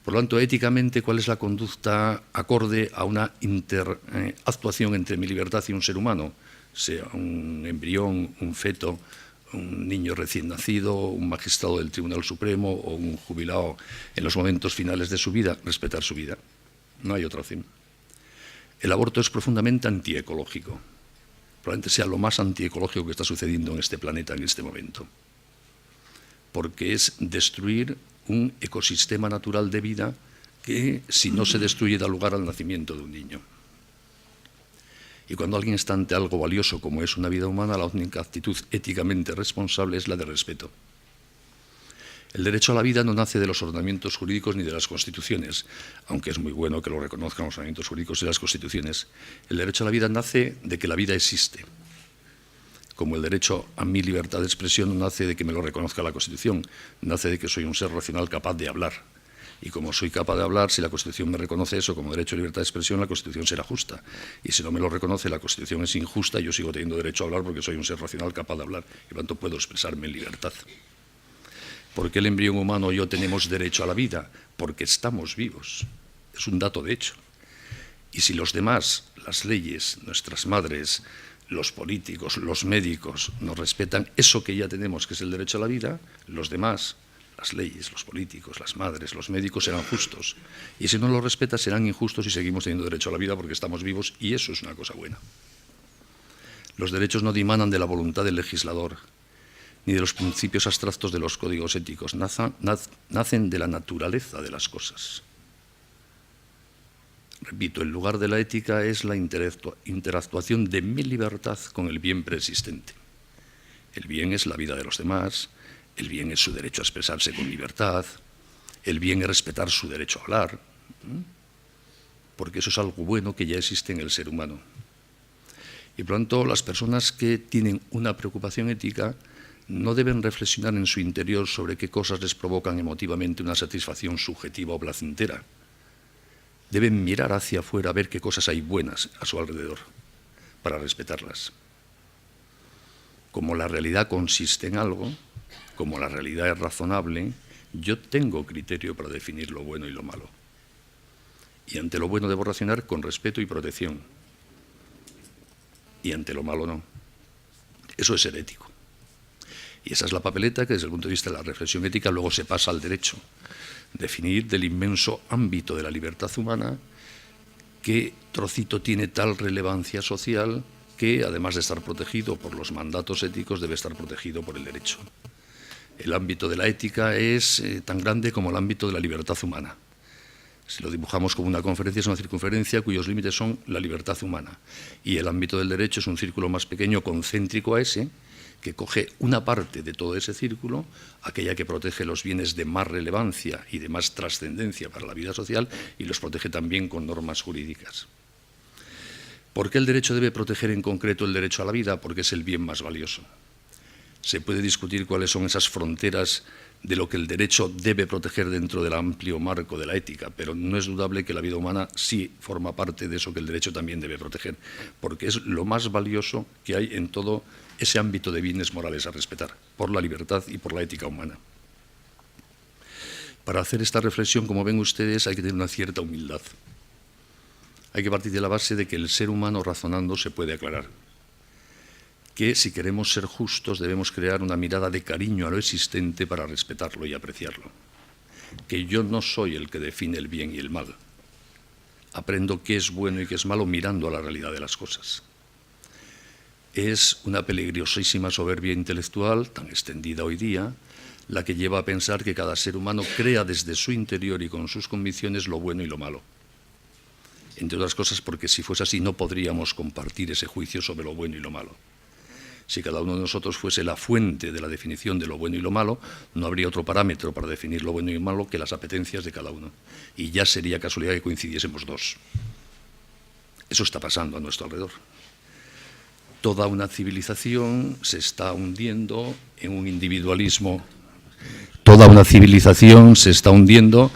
Por lo tanto, éticamente, ¿cuál es la conducta acorde a una interactuación entre mi libertad y un ser humano? Sea un embrión, un feto, un niño recién nacido, un magistrado del Tribunal Supremo o un jubilado en los momentos finales de su vida, respetar su vida. No hay otra opción. El aborto es profundamente antiecológico. Probablemente sea lo más antiecológico que está sucediendo en este planeta en este momento. Porque es destruir un ecosistema natural de vida que, si no se destruye, da lugar al nacimiento de un niño. Y cuando alguien está ante algo valioso como es una vida humana, la única actitud éticamente responsable es la de respeto. El derecho a la vida no nace de los ordenamientos jurídicos ni de las constituciones, aunque es muy bueno que lo reconozcan los ordenamientos jurídicos y las constituciones. El derecho a la vida nace de que la vida existe. Como el derecho a mi libertad de expresión no nace de que me lo reconozca la Constitución, nace de que soy un ser racional capaz de hablar. Y como soy capaz de hablar, si la Constitución me reconoce eso como derecho a libertad de expresión, la Constitución será justa. Y si no me lo reconoce, la Constitución es injusta y yo sigo teniendo derecho a hablar porque soy un ser racional capaz de hablar. Y por tanto puedo expresarme en libertad. ¿Por qué el embrión humano y yo tenemos derecho a la vida? Porque estamos vivos. Es un dato de hecho. Y si los demás, las leyes, nuestras madres, los políticos, los médicos, nos respetan eso que ya tenemos, que es el derecho a la vida, los demás, las leyes, los políticos, las madres, los médicos serán justos. Y si no lo respetan, serán injustos y seguimos teniendo derecho a la vida porque estamos vivos y eso es una cosa buena. Los derechos no dimanan de la voluntad del legislador, ni de los principios abstractos de los códigos éticos, nacen de la naturaleza de las cosas. Repito, el lugar de la ética es la interactuación de mi libertad con el bien preexistente. El bien es la vida de los demás, el bien es su derecho a expresarse con libertad, el bien es respetar su derecho a hablar, porque eso es algo bueno que ya existe en el ser humano. Y por lo tanto, las personas que tienen una preocupación ética no deben reflexionar en su interior sobre qué cosas les provocan emotivamente una satisfacción subjetiva o placentera. Deben mirar hacia afuera a ver qué cosas hay buenas a su alrededor, para respetarlas. Como la realidad consiste en algo, como la realidad es razonable, yo tengo criterio para definir lo bueno y lo malo. Y ante lo bueno debo racionar con respeto y protección. Y ante lo malo no. Eso es ser ético. Y esa es la papeleta que desde el punto de vista de la reflexión ética luego se pasa al derecho. Definir del inmenso ámbito de la libertad humana qué trocito tiene tal relevancia social que, además de estar protegido por los mandatos éticos, debe estar protegido por el derecho. El ámbito de la ética es tan grande como el ámbito de la libertad humana. Si lo dibujamos como una conferencia, es una circunferencia cuyos límites son la libertad humana. Y el ámbito del derecho es un círculo más pequeño, concéntrico a ese, que coge una parte de todo ese círculo, aquella que protege los bienes de más relevancia y de más trascendencia para la vida social, y los protege también con normas jurídicas. ¿Por qué el derecho debe proteger en concreto el derecho a la vida? Porque es el bien más valioso. Se puede discutir cuáles son esas fronteras de lo que el derecho debe proteger dentro del amplio marco de la ética, pero no es dudable que la vida humana sí forma parte de eso que el derecho también debe proteger, porque es lo más valioso que hay en todo ese ámbito de bienes morales a respetar, por la libertad y por la ética humana. Para hacer esta reflexión, como ven ustedes, hay que tener una cierta humildad. Hay que partir de la base de que el ser humano razonando se puede aclarar. Que si queremos ser justos debemos crear una mirada de cariño a lo existente para respetarlo y apreciarlo. Que yo no soy el que define el bien y el mal. Aprendo qué es bueno y qué es malo mirando a la realidad de las cosas. Es una peligrosísima soberbia intelectual, tan extendida hoy día, la que lleva a pensar que cada ser humano crea desde su interior y con sus convicciones lo bueno y lo malo. Entre otras cosas porque si fuese así no podríamos compartir ese juicio sobre lo bueno y lo malo. Si cada uno de nosotros fuese la fuente de la definición de lo bueno y lo malo, no habría otro parámetro para definir lo bueno y lo malo que las apetencias de cada uno. Y ya sería casualidad que coincidiésemos dos. Eso está pasando a nuestro alrededor. Toda una civilización se está hundiendo en un individualismo. Toda una civilización se está hundiendo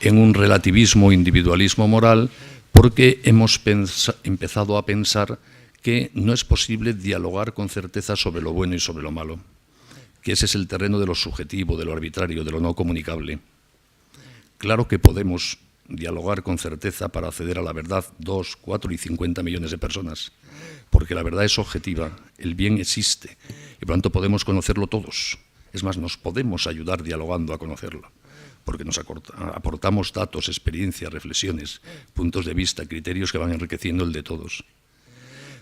en un relativismo, individualismo moral, porque hemos empezado a pensar que no es posible dialogar con certeza sobre lo bueno y sobre lo malo, que ese es el terreno de lo subjetivo, de lo arbitrario, de lo no comunicable. Claro que podemos dialogar con certeza para acceder a la verdad 2, 4 y 50 millones de personas, porque la verdad es objetiva, el bien existe, y por lo tanto podemos conocerlo todos. Es más, nos podemos ayudar dialogando a conocerlo, porque nos aportamos datos, experiencias, reflexiones, puntos de vista, criterios que van enriqueciendo el de todos.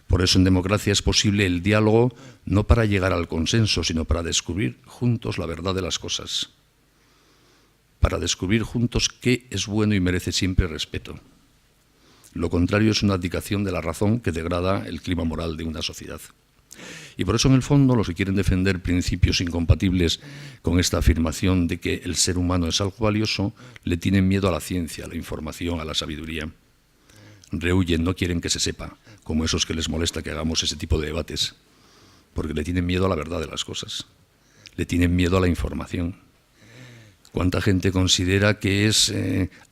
Por eso en democracia es posible el diálogo no para llegar al consenso, sino para descubrir juntos la verdad de las cosas, para descubrir juntos qué es bueno y merece siempre respeto. Lo contrario es una abdicación de la razón que degrada el clima moral de una sociedad. Y por eso, en el fondo, los que quieren defender principios incompatibles con esta afirmación de que el ser humano es algo valioso, le tienen miedo a la ciencia, a la información, a la sabiduría. Rehuyen, no quieren que se sepa, como esos que les molesta que hagamos ese tipo de debates, porque le tienen miedo a la verdad de las cosas, le tienen miedo a la información. ¿Cuánta gente considera que es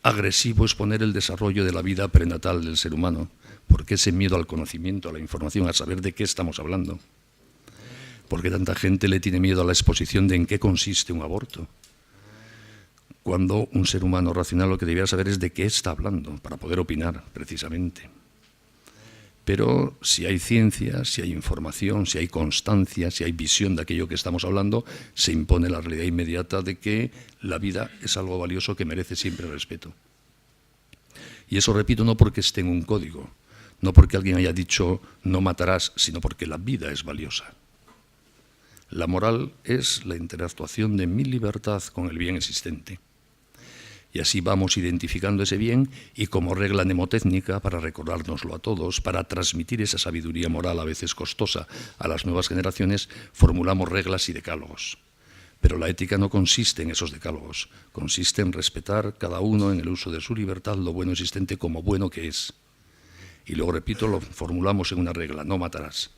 agresivo exponer el desarrollo de la vida prenatal del ser humano? ¿Por qué ese miedo al conocimiento, a la información, a saber de qué estamos hablando? ¿Por qué tanta gente le tiene miedo a la exposición de en qué consiste un aborto? Cuando un ser humano racional lo que debiera saber es de qué está hablando, para poder opinar, precisamente. Pero si hay ciencia, si hay información, si hay constancia, si hay visión de aquello que estamos hablando, se impone la realidad inmediata de que la vida es algo valioso que merece siempre respeto. Y eso, repito, no porque esté en un código, no porque alguien haya dicho no matarás, sino porque la vida es valiosa. La moral es la interactuación de mi libertad con el bien existente. Y así vamos identificando ese bien y como regla mnemotécnica, para recordárnoslo a todos, para transmitir esa sabiduría moral a veces costosa a las nuevas generaciones, formulamos reglas y decálogos. Pero la ética no consiste en esos decálogos, consiste en respetar cada uno en el uso de su libertad lo bueno existente como bueno que es. Y luego, repito, lo formulamos en una regla, no matarás.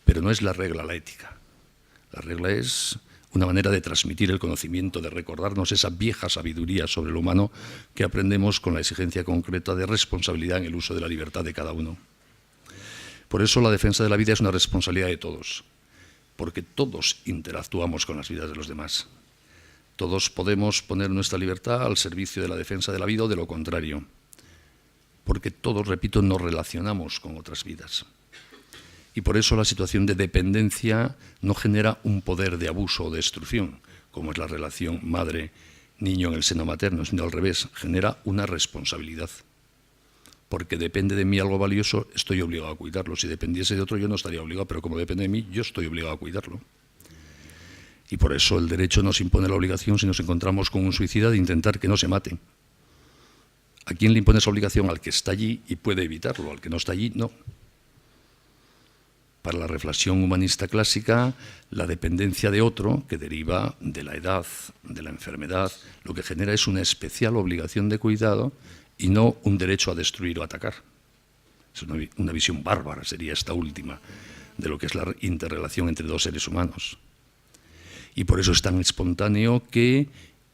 Pero no es la regla la ética. La regla es una manera de transmitir el conocimiento, de recordarnos esa vieja sabiduría sobre lo humano que aprendemos con la exigencia concreta de responsabilidad en el uso de la libertad de cada uno. Por eso la defensa de la vida es una responsabilidad de todos, porque todos interactuamos con las vidas de los demás. Todos podemos poner nuestra libertad al servicio de la defensa de la vida o de lo contrario, porque todos, repito, nos relacionamos con otras vidas. Y por eso la situación de dependencia no genera un poder de abuso o destrucción, como es la relación madre-niño en el seno materno, sino al revés, genera una responsabilidad. Porque depende de mí algo valioso, estoy obligado a cuidarlo. Si dependiese de otro, yo no estaría obligado, pero como depende de mí, yo estoy obligado a cuidarlo. Y por eso el derecho nos impone la obligación, si nos encontramos con un suicida, de intentar que no se mate. ¿A quién le impone esa obligación? Al que está allí y puede evitarlo, al que no está allí, no. Para la reflexión humanista clásica, la dependencia de otro, que deriva de la edad, de la enfermedad, lo que genera es una especial obligación de cuidado y no un derecho a destruir o atacar. Es una visión bárbara, sería esta última, de lo que es la interrelación entre dos seres humanos. Y por eso es tan espontáneo que,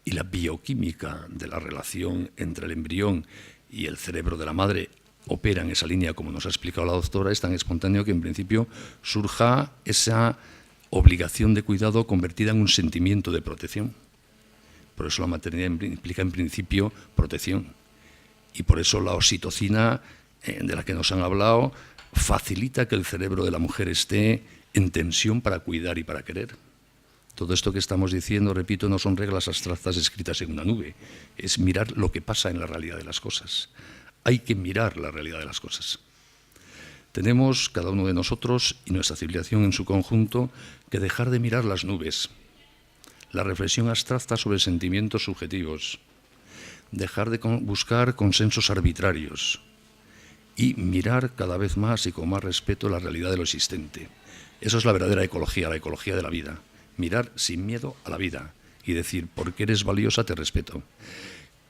y la bioquímica de la relación entre el embrión y el cerebro de la madre opera en esa línea, como nos ha explicado la doctora, es tan espontáneo que en principio surja esa obligación de cuidado convertida en un sentimiento de protección. Por eso la maternidad implica en principio protección. Y por eso la oxitocina, de la que nos han hablado, facilita que el cerebro de la mujer esté en tensión para cuidar y para querer. Todo esto que estamos diciendo, repito, no son reglas abstractas escritas en una nube, es mirar lo que pasa en la realidad de las cosas. Hay que mirar la realidad de las cosas. Tenemos, cada uno de nosotros y nuestra civilización en su conjunto, que dejar de mirar las nubes, la reflexión abstracta sobre sentimientos subjetivos, dejar de buscar consensos arbitrarios y mirar cada vez más y con más respeto la realidad de lo existente. Eso es la verdadera ecología, la ecología de la vida. Mirar sin miedo a la vida y decir, porque eres valiosa, te respeto.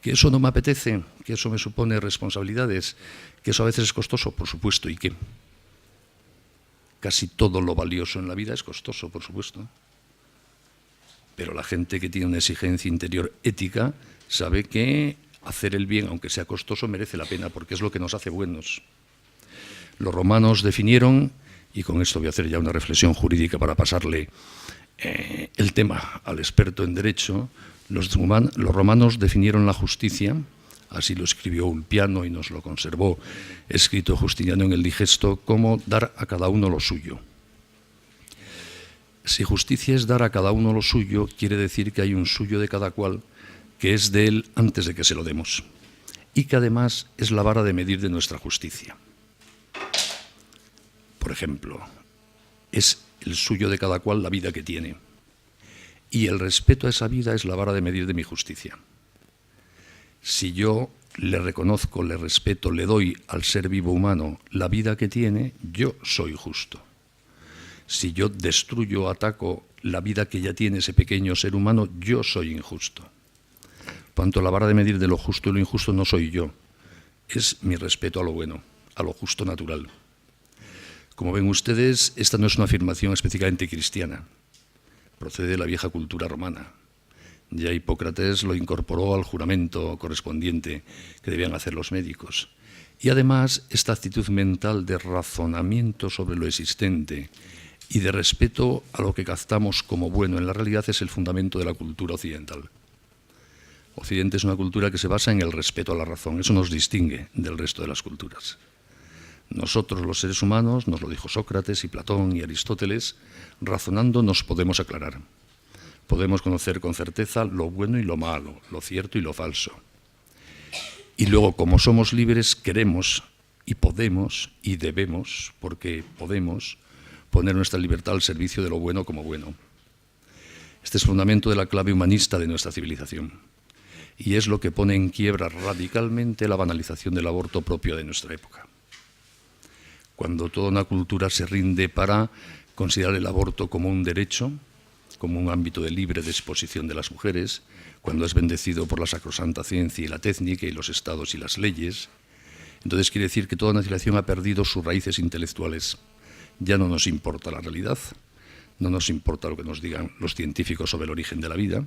¿Que eso no me apetece? ¿Que eso me supone responsabilidades? ¿Que eso a veces es costoso? Por supuesto. ¿Y qué? Casi todo lo valioso en la vida es costoso, por supuesto. Pero la gente que tiene una exigencia interior ética sabe que hacer el bien, aunque sea costoso, merece la pena, porque es lo que nos hace buenos. Los romanos definieron, y con esto voy a hacer ya una reflexión jurídica para pasarle el tema al experto en derecho, los romanos definieron la justicia, así lo escribió Ulpiano y nos lo conservó escrito Justiniano en el Digesto, como dar a cada uno lo suyo. Si justicia es dar a cada uno lo suyo, quiere decir que hay un suyo de cada cual que es de él antes de que se lo demos, y que además es la vara de medir de nuestra justicia. Por ejemplo, es el suyo de cada cual la vida que tiene, y el respeto a esa vida es la vara de medir de mi justicia. Si yo le reconozco, le respeto, le doy al ser vivo humano la vida que tiene, yo soy justo. Si yo destruyo o ataco la vida que ya tiene ese pequeño ser humano, yo soy injusto. Por tanto, la vara de medir de lo justo y lo injusto no soy yo, es mi respeto a lo bueno, a lo justo natural. Como ven ustedes, esta no es una afirmación específicamente cristiana, procede de la vieja cultura romana. Ya Hipócrates lo incorporó al juramento correspondiente que debían hacer los médicos. Y además, esta actitud mental de razonamiento sobre lo existente y de respeto a lo que captamos como bueno en la realidad es el fundamento de la cultura occidental. Occidente es una cultura que se basa en el respeto a la razón. Eso nos distingue del resto de las culturas. Nosotros, los seres humanos, nos lo dijo Sócrates y Platón y Aristóteles, razonando nos podemos aclarar. Podemos conocer con certeza lo bueno y lo malo, lo cierto y lo falso. Y luego, como somos libres, queremos y podemos y debemos, porque podemos, poner nuestra libertad al servicio de lo bueno como bueno. Este es el fundamento de la clave humanista de nuestra civilización. Y es lo que pone en quiebra radicalmente la banalización del aborto propio de nuestra época. Cuando toda una cultura se rinde para considerar el aborto como un derecho, como un ámbito de libre disposición de las mujeres, cuando es bendecido por la sacrosanta ciencia y la técnica y los estados y las leyes, entonces quiere decir que toda una civilización ha perdido sus raíces intelectuales. Ya no nos importa la realidad, no nos importa lo que nos digan los científicos sobre el origen de la vida,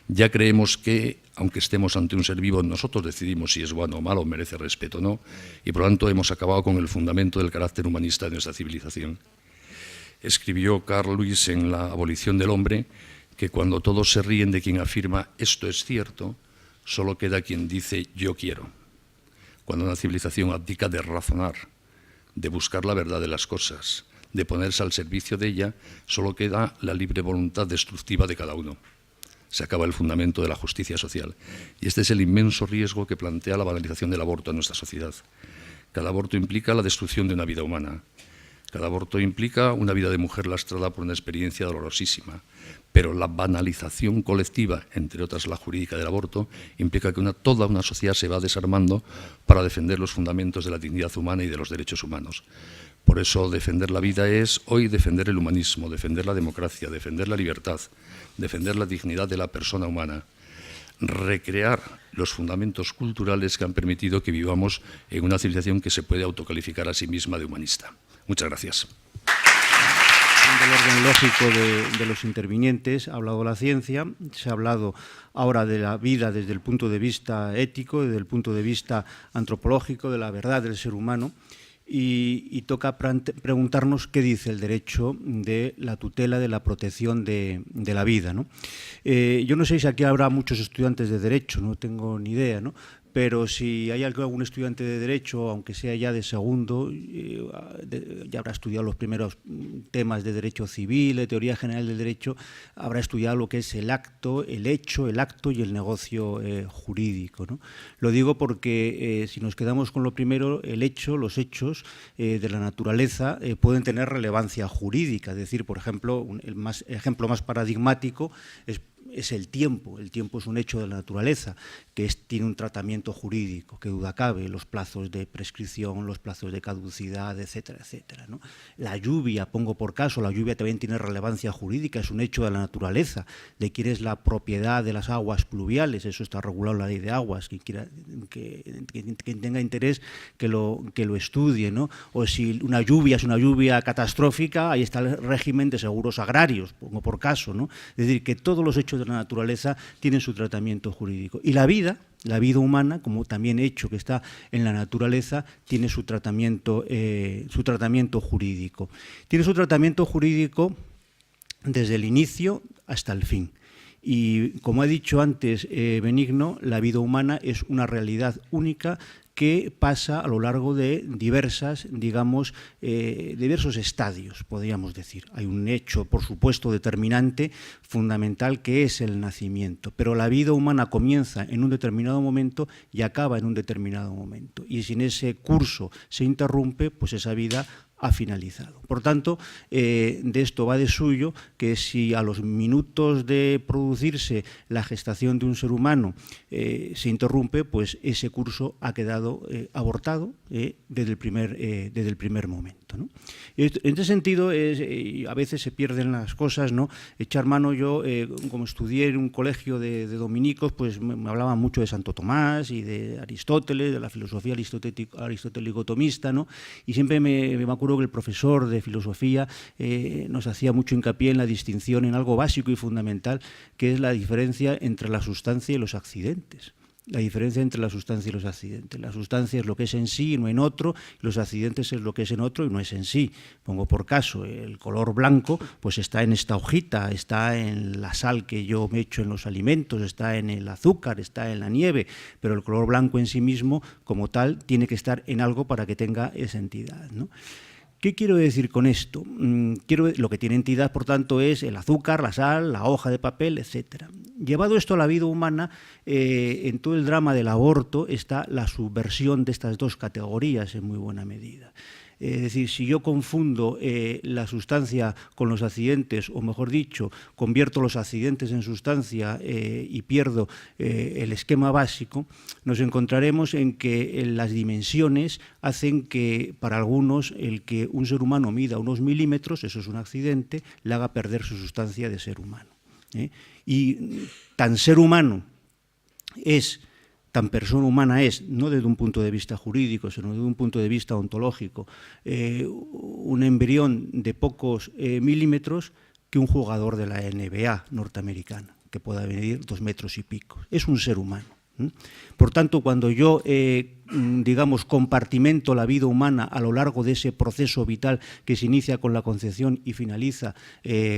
Ya creemos que, aunque estemos ante un ser vivo, nosotros decidimos si es bueno o malo, merece respeto o no, y por lo tanto hemos acabado con el fundamento del carácter humanista de nuestra civilización. Escribió Carl Lewis en La abolición del hombre que cuando todos se ríen de quien afirma esto es cierto, solo queda quien dice yo quiero. Cuando una civilización abdica de razonar, de buscar la verdad de las cosas, de ponerse al servicio de ella, solo queda la libre voluntad destructiva de cada uno. Se acaba el fundamento de la justicia social. Y este es el inmenso riesgo que plantea la banalización del aborto en nuestra sociedad. Cada aborto implica la destrucción de una vida humana. Cada aborto implica una vida de mujer lastrada por una experiencia dolorosísima. Pero la banalización colectiva, entre otras la jurídica del aborto, implica que toda una sociedad se va desarmando para defender los fundamentos de la dignidad humana y de los derechos humanos. Por eso defender la vida es hoy defender el humanismo, defender la democracia, defender la libertad, defender la dignidad de la persona humana, recrear los fundamentos culturales que han permitido que vivamos en una civilización que se puede autocalificar a sí misma de humanista. Muchas gracias. Del orden lógico de los intervinientes, ha hablado la ciencia, se ha hablado ahora de la vida desde el punto de vista ético, desde el punto de vista antropológico, de la verdad del ser humano, y toca preguntarnos qué dice el derecho de la tutela, de la protección de la vida, ¿no? Yo no sé si aquí habrá muchos estudiantes de derecho, no tengo ni idea, ¿no? Pero si hay algún estudiante de Derecho, aunque sea ya de segundo, ya habrá estudiado los primeros temas de Derecho Civil, de Teoría General del Derecho, habrá estudiado lo que es el acto, el hecho, el acto y el negocio jurídico, ¿no? Lo digo porque si nos quedamos con lo primero, el hecho, los hechos de la naturaleza pueden tener relevancia jurídica. Es decir, por ejemplo, el ejemplo más paradigmático es el tiempo. El tiempo es un hecho de la naturaleza que tiene un tratamiento jurídico, que duda cabe, los plazos de prescripción, los plazos de caducidad, etcétera, etcétera, ¿no? La lluvia, pongo por caso, la lluvia también tiene relevancia jurídica, es un hecho de la naturaleza, de quién es la propiedad de las aguas pluviales, eso está regulado en la ley de aguas, quien tenga interés que lo estudie, ¿no? O si una lluvia es una lluvia catastrófica, ahí está el régimen de seguros agrarios, pongo por caso, ¿no? Es decir, que todos los hechos de la naturaleza tienen su tratamiento jurídico. Y la vida humana, como también hecho que está en la naturaleza, tiene su tratamiento jurídico. Tiene su tratamiento jurídico desde el inicio hasta el fin. Y como ha dicho antes Benigno, la vida humana es una realidad única que pasa a lo largo de diversos estadios, podríamos decir. Hay un hecho, por supuesto, determinante, fundamental, que es el nacimiento, pero la vida humana comienza en un determinado momento y acaba en un determinado momento. Y si en ese curso se interrumpe, pues esa vida ha finalizado. Por tanto, de esto va de suyo que si a los minutos de producirse la gestación de un ser humano se interrumpe, pues ese curso ha quedado abortado desde el primer momento, ¿no? En este sentido, a veces se pierden las cosas, ¿no? Echar mano, yo, como estudié en un colegio de dominicos, pues me hablaban mucho de Santo Tomás y de Aristóteles, de la filosofía aristotélico-tomista, ¿no? Y siempre me acuerdo que el profesor de filosofía nos hacía mucho hincapié en la distinción, en algo básico y fundamental, que es la diferencia entre la sustancia y los accidentes. La diferencia entre la sustancia y los accidentes. La sustancia es lo que es en sí y no en otro, y los accidentes es lo que es en otro y no es en sí. Pongo por caso, el color blanco pues está en esta hojita, está en la sal que yo me echo en los alimentos, está en el azúcar, está en la nieve, pero el color blanco en sí mismo, como tal, tiene que estar en algo para que tenga esa entidad, ¿no? ¿Qué quiero decir con esto? Lo que tiene entidad, por tanto, es el azúcar, la sal, la hoja de papel, etc. Llevado esto a la vida humana, en todo el drama del aborto está la subversión de estas dos categorías en muy buena medida. Es decir, si yo confundo la sustancia con los accidentes, o mejor dicho, convierto los accidentes en sustancia y pierdo el esquema básico, nos encontraremos en que las dimensiones hacen que para algunos el que un ser humano mida unos milímetros, eso es un accidente, le haga perder su sustancia de ser humano. Y tan ser humano es... tan persona humana es, no desde un punto de vista jurídico, sino desde un punto de vista ontológico, un embrión de pocos milímetros que un jugador de la NBA norteamericana, que pueda medir 2 metros y pico. Es un ser humano. Por tanto, cuando yo, digamos, compartimento la vida humana a lo largo de ese proceso vital que se inicia con la concepción y finaliza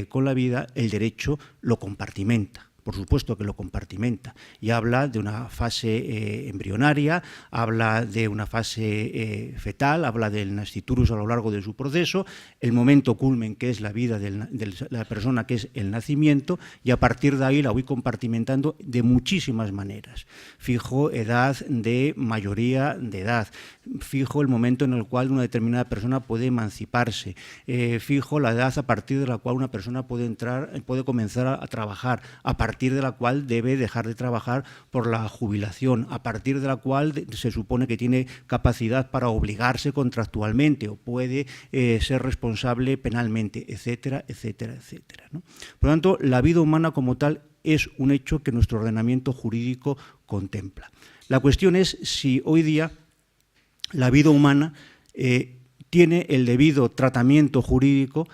con la vida, el derecho lo compartimenta. Por supuesto que lo compartimenta y habla de una fase embrionaria, habla de una fase fetal, habla del nasciturus a lo largo de su proceso, el momento culmen que es la vida de la persona, que es el nacimiento, y a partir de ahí la voy compartimentando de muchísimas maneras. Fijo edad de mayoría de edad, fijo el momento en el cual una determinada persona puede emanciparse, fijo la edad a partir de la cual una persona puede comenzar a trabajar, a partir de la cual debe dejar de trabajar por la jubilación, a partir de la cual se supone que tiene capacidad para obligarse contractualmente o puede ser responsable penalmente, etcétera, etcétera, etcétera, ¿no? Por lo tanto, la vida humana como tal es un hecho que nuestro ordenamiento jurídico contempla. La cuestión es si hoy día la vida humana tiene el debido tratamiento jurídico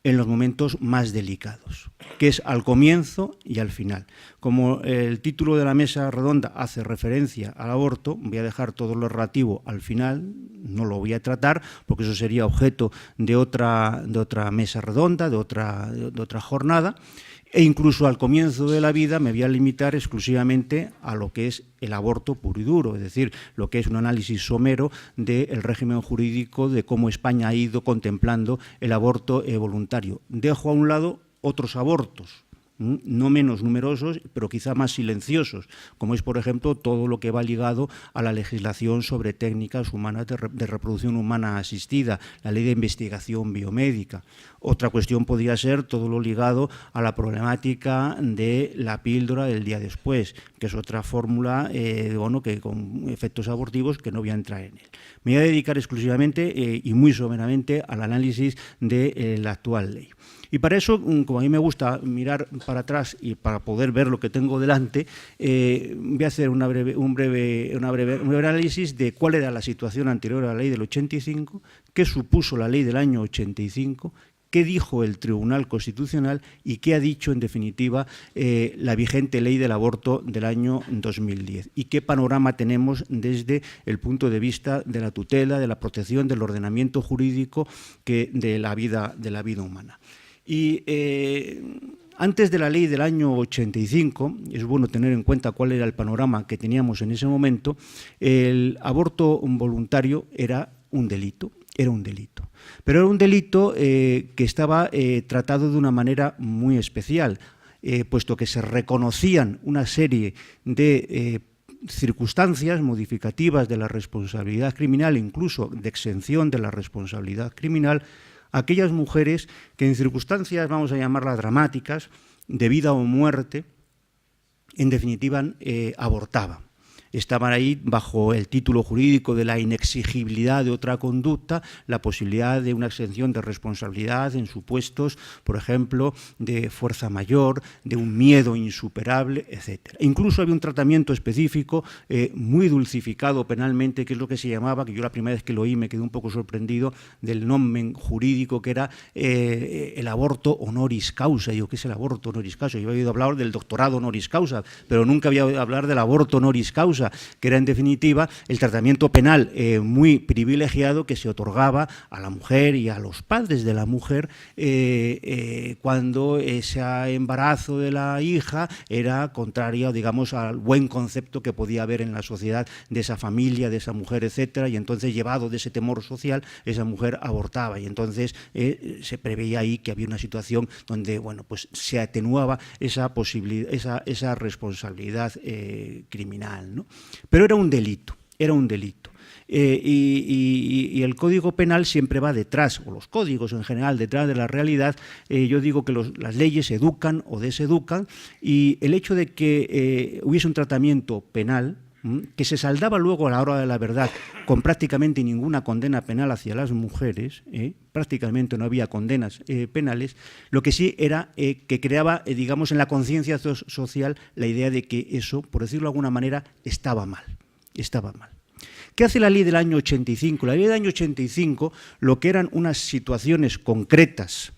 en los momentos más delicados, que es al comienzo y al final. Como el título de la mesa redonda hace referencia al aborto, voy a dejar todo lo relativo al final, no lo voy a tratar, porque eso sería objeto de otra mesa redonda, de otra jornada, e incluso al comienzo de la vida me voy a limitar exclusivamente a lo que es el aborto puro y duro, es decir, lo que es un análisis somero del régimen jurídico, de cómo España ha ido contemplando el aborto voluntario. Dejo a un lado otros abortos, no menos numerosos, pero quizá más silenciosos, como es, por ejemplo, todo lo que va ligado a la legislación sobre técnicas humanas de reproducción humana asistida, la ley de investigación biomédica. Otra cuestión podría ser todo lo ligado a la problemática de la píldora del día después, que es otra fórmula que con efectos abortivos que no voy a entrar en él. Me voy a dedicar exclusivamente y muy someramente al análisis de la actual ley. Y para eso, como a mí me gusta mirar para atrás y para poder ver lo que tengo delante, voy a hacer un breve análisis de cuál era la situación anterior a la ley del 85, qué supuso la ley del año 85, qué dijo el Tribunal Constitucional y qué ha dicho, en definitiva, la vigente ley del aborto del año 2010 y qué panorama tenemos desde el punto de vista de la tutela, de la protección, del ordenamiento jurídico de la vida humana. Y antes de la ley del año 85, es bueno tener en cuenta cuál era el panorama que teníamos en ese momento, el aborto voluntario era un delito. Pero era un delito que estaba tratado de una manera muy especial, puesto que se reconocían una serie de circunstancias modificativas de la responsabilidad criminal, incluso de exención de la responsabilidad criminal, aquellas mujeres que en circunstancias, vamos a llamarlas dramáticas, de vida o muerte, en definitiva abortaban. Estaban ahí bajo el título jurídico de la inexigibilidad de otra conducta, la posibilidad de una exención de responsabilidad en supuestos, por ejemplo, de fuerza mayor, de un miedo insuperable, etc. Incluso había un tratamiento específico muy dulcificado penalmente, que es lo que se llamaba, que yo la primera vez que lo oí me quedé un poco sorprendido, del nomen jurídico, que era el aborto honoris causa. Digo, ¿qué es el aborto honoris causa? Yo había oído hablar del doctorado honoris causa, pero nunca había oído hablar del aborto honoris causa, que era en definitiva el tratamiento penal muy privilegiado que se otorgaba a la mujer y a los padres de la mujer cuando ese embarazo de la hija era contrario, digamos, al buen concepto que podía haber en la sociedad de esa familia, de esa mujer, etcétera, y entonces, llevado de ese temor social, esa mujer abortaba, y entonces se preveía ahí que había una situación donde, bueno, pues se atenuaba esa posibilidad, esa responsabilidad criminal, ¿no? Pero era un delito. Y el Código Penal siempre va detrás, o los códigos en general, detrás de la realidad. Yo digo que las leyes educan o deseducan, y el hecho de que hubiese un tratamiento penal que se saldaba luego a la hora de la verdad con prácticamente ninguna condena penal hacia las mujeres, prácticamente no había condenas penales, lo que sí era que creaba, digamos, en la conciencia social la idea de que eso, por decirlo de alguna manera, estaba mal. ¿Qué hace la ley del año 85? La ley del año 85, lo que eran unas situaciones concretas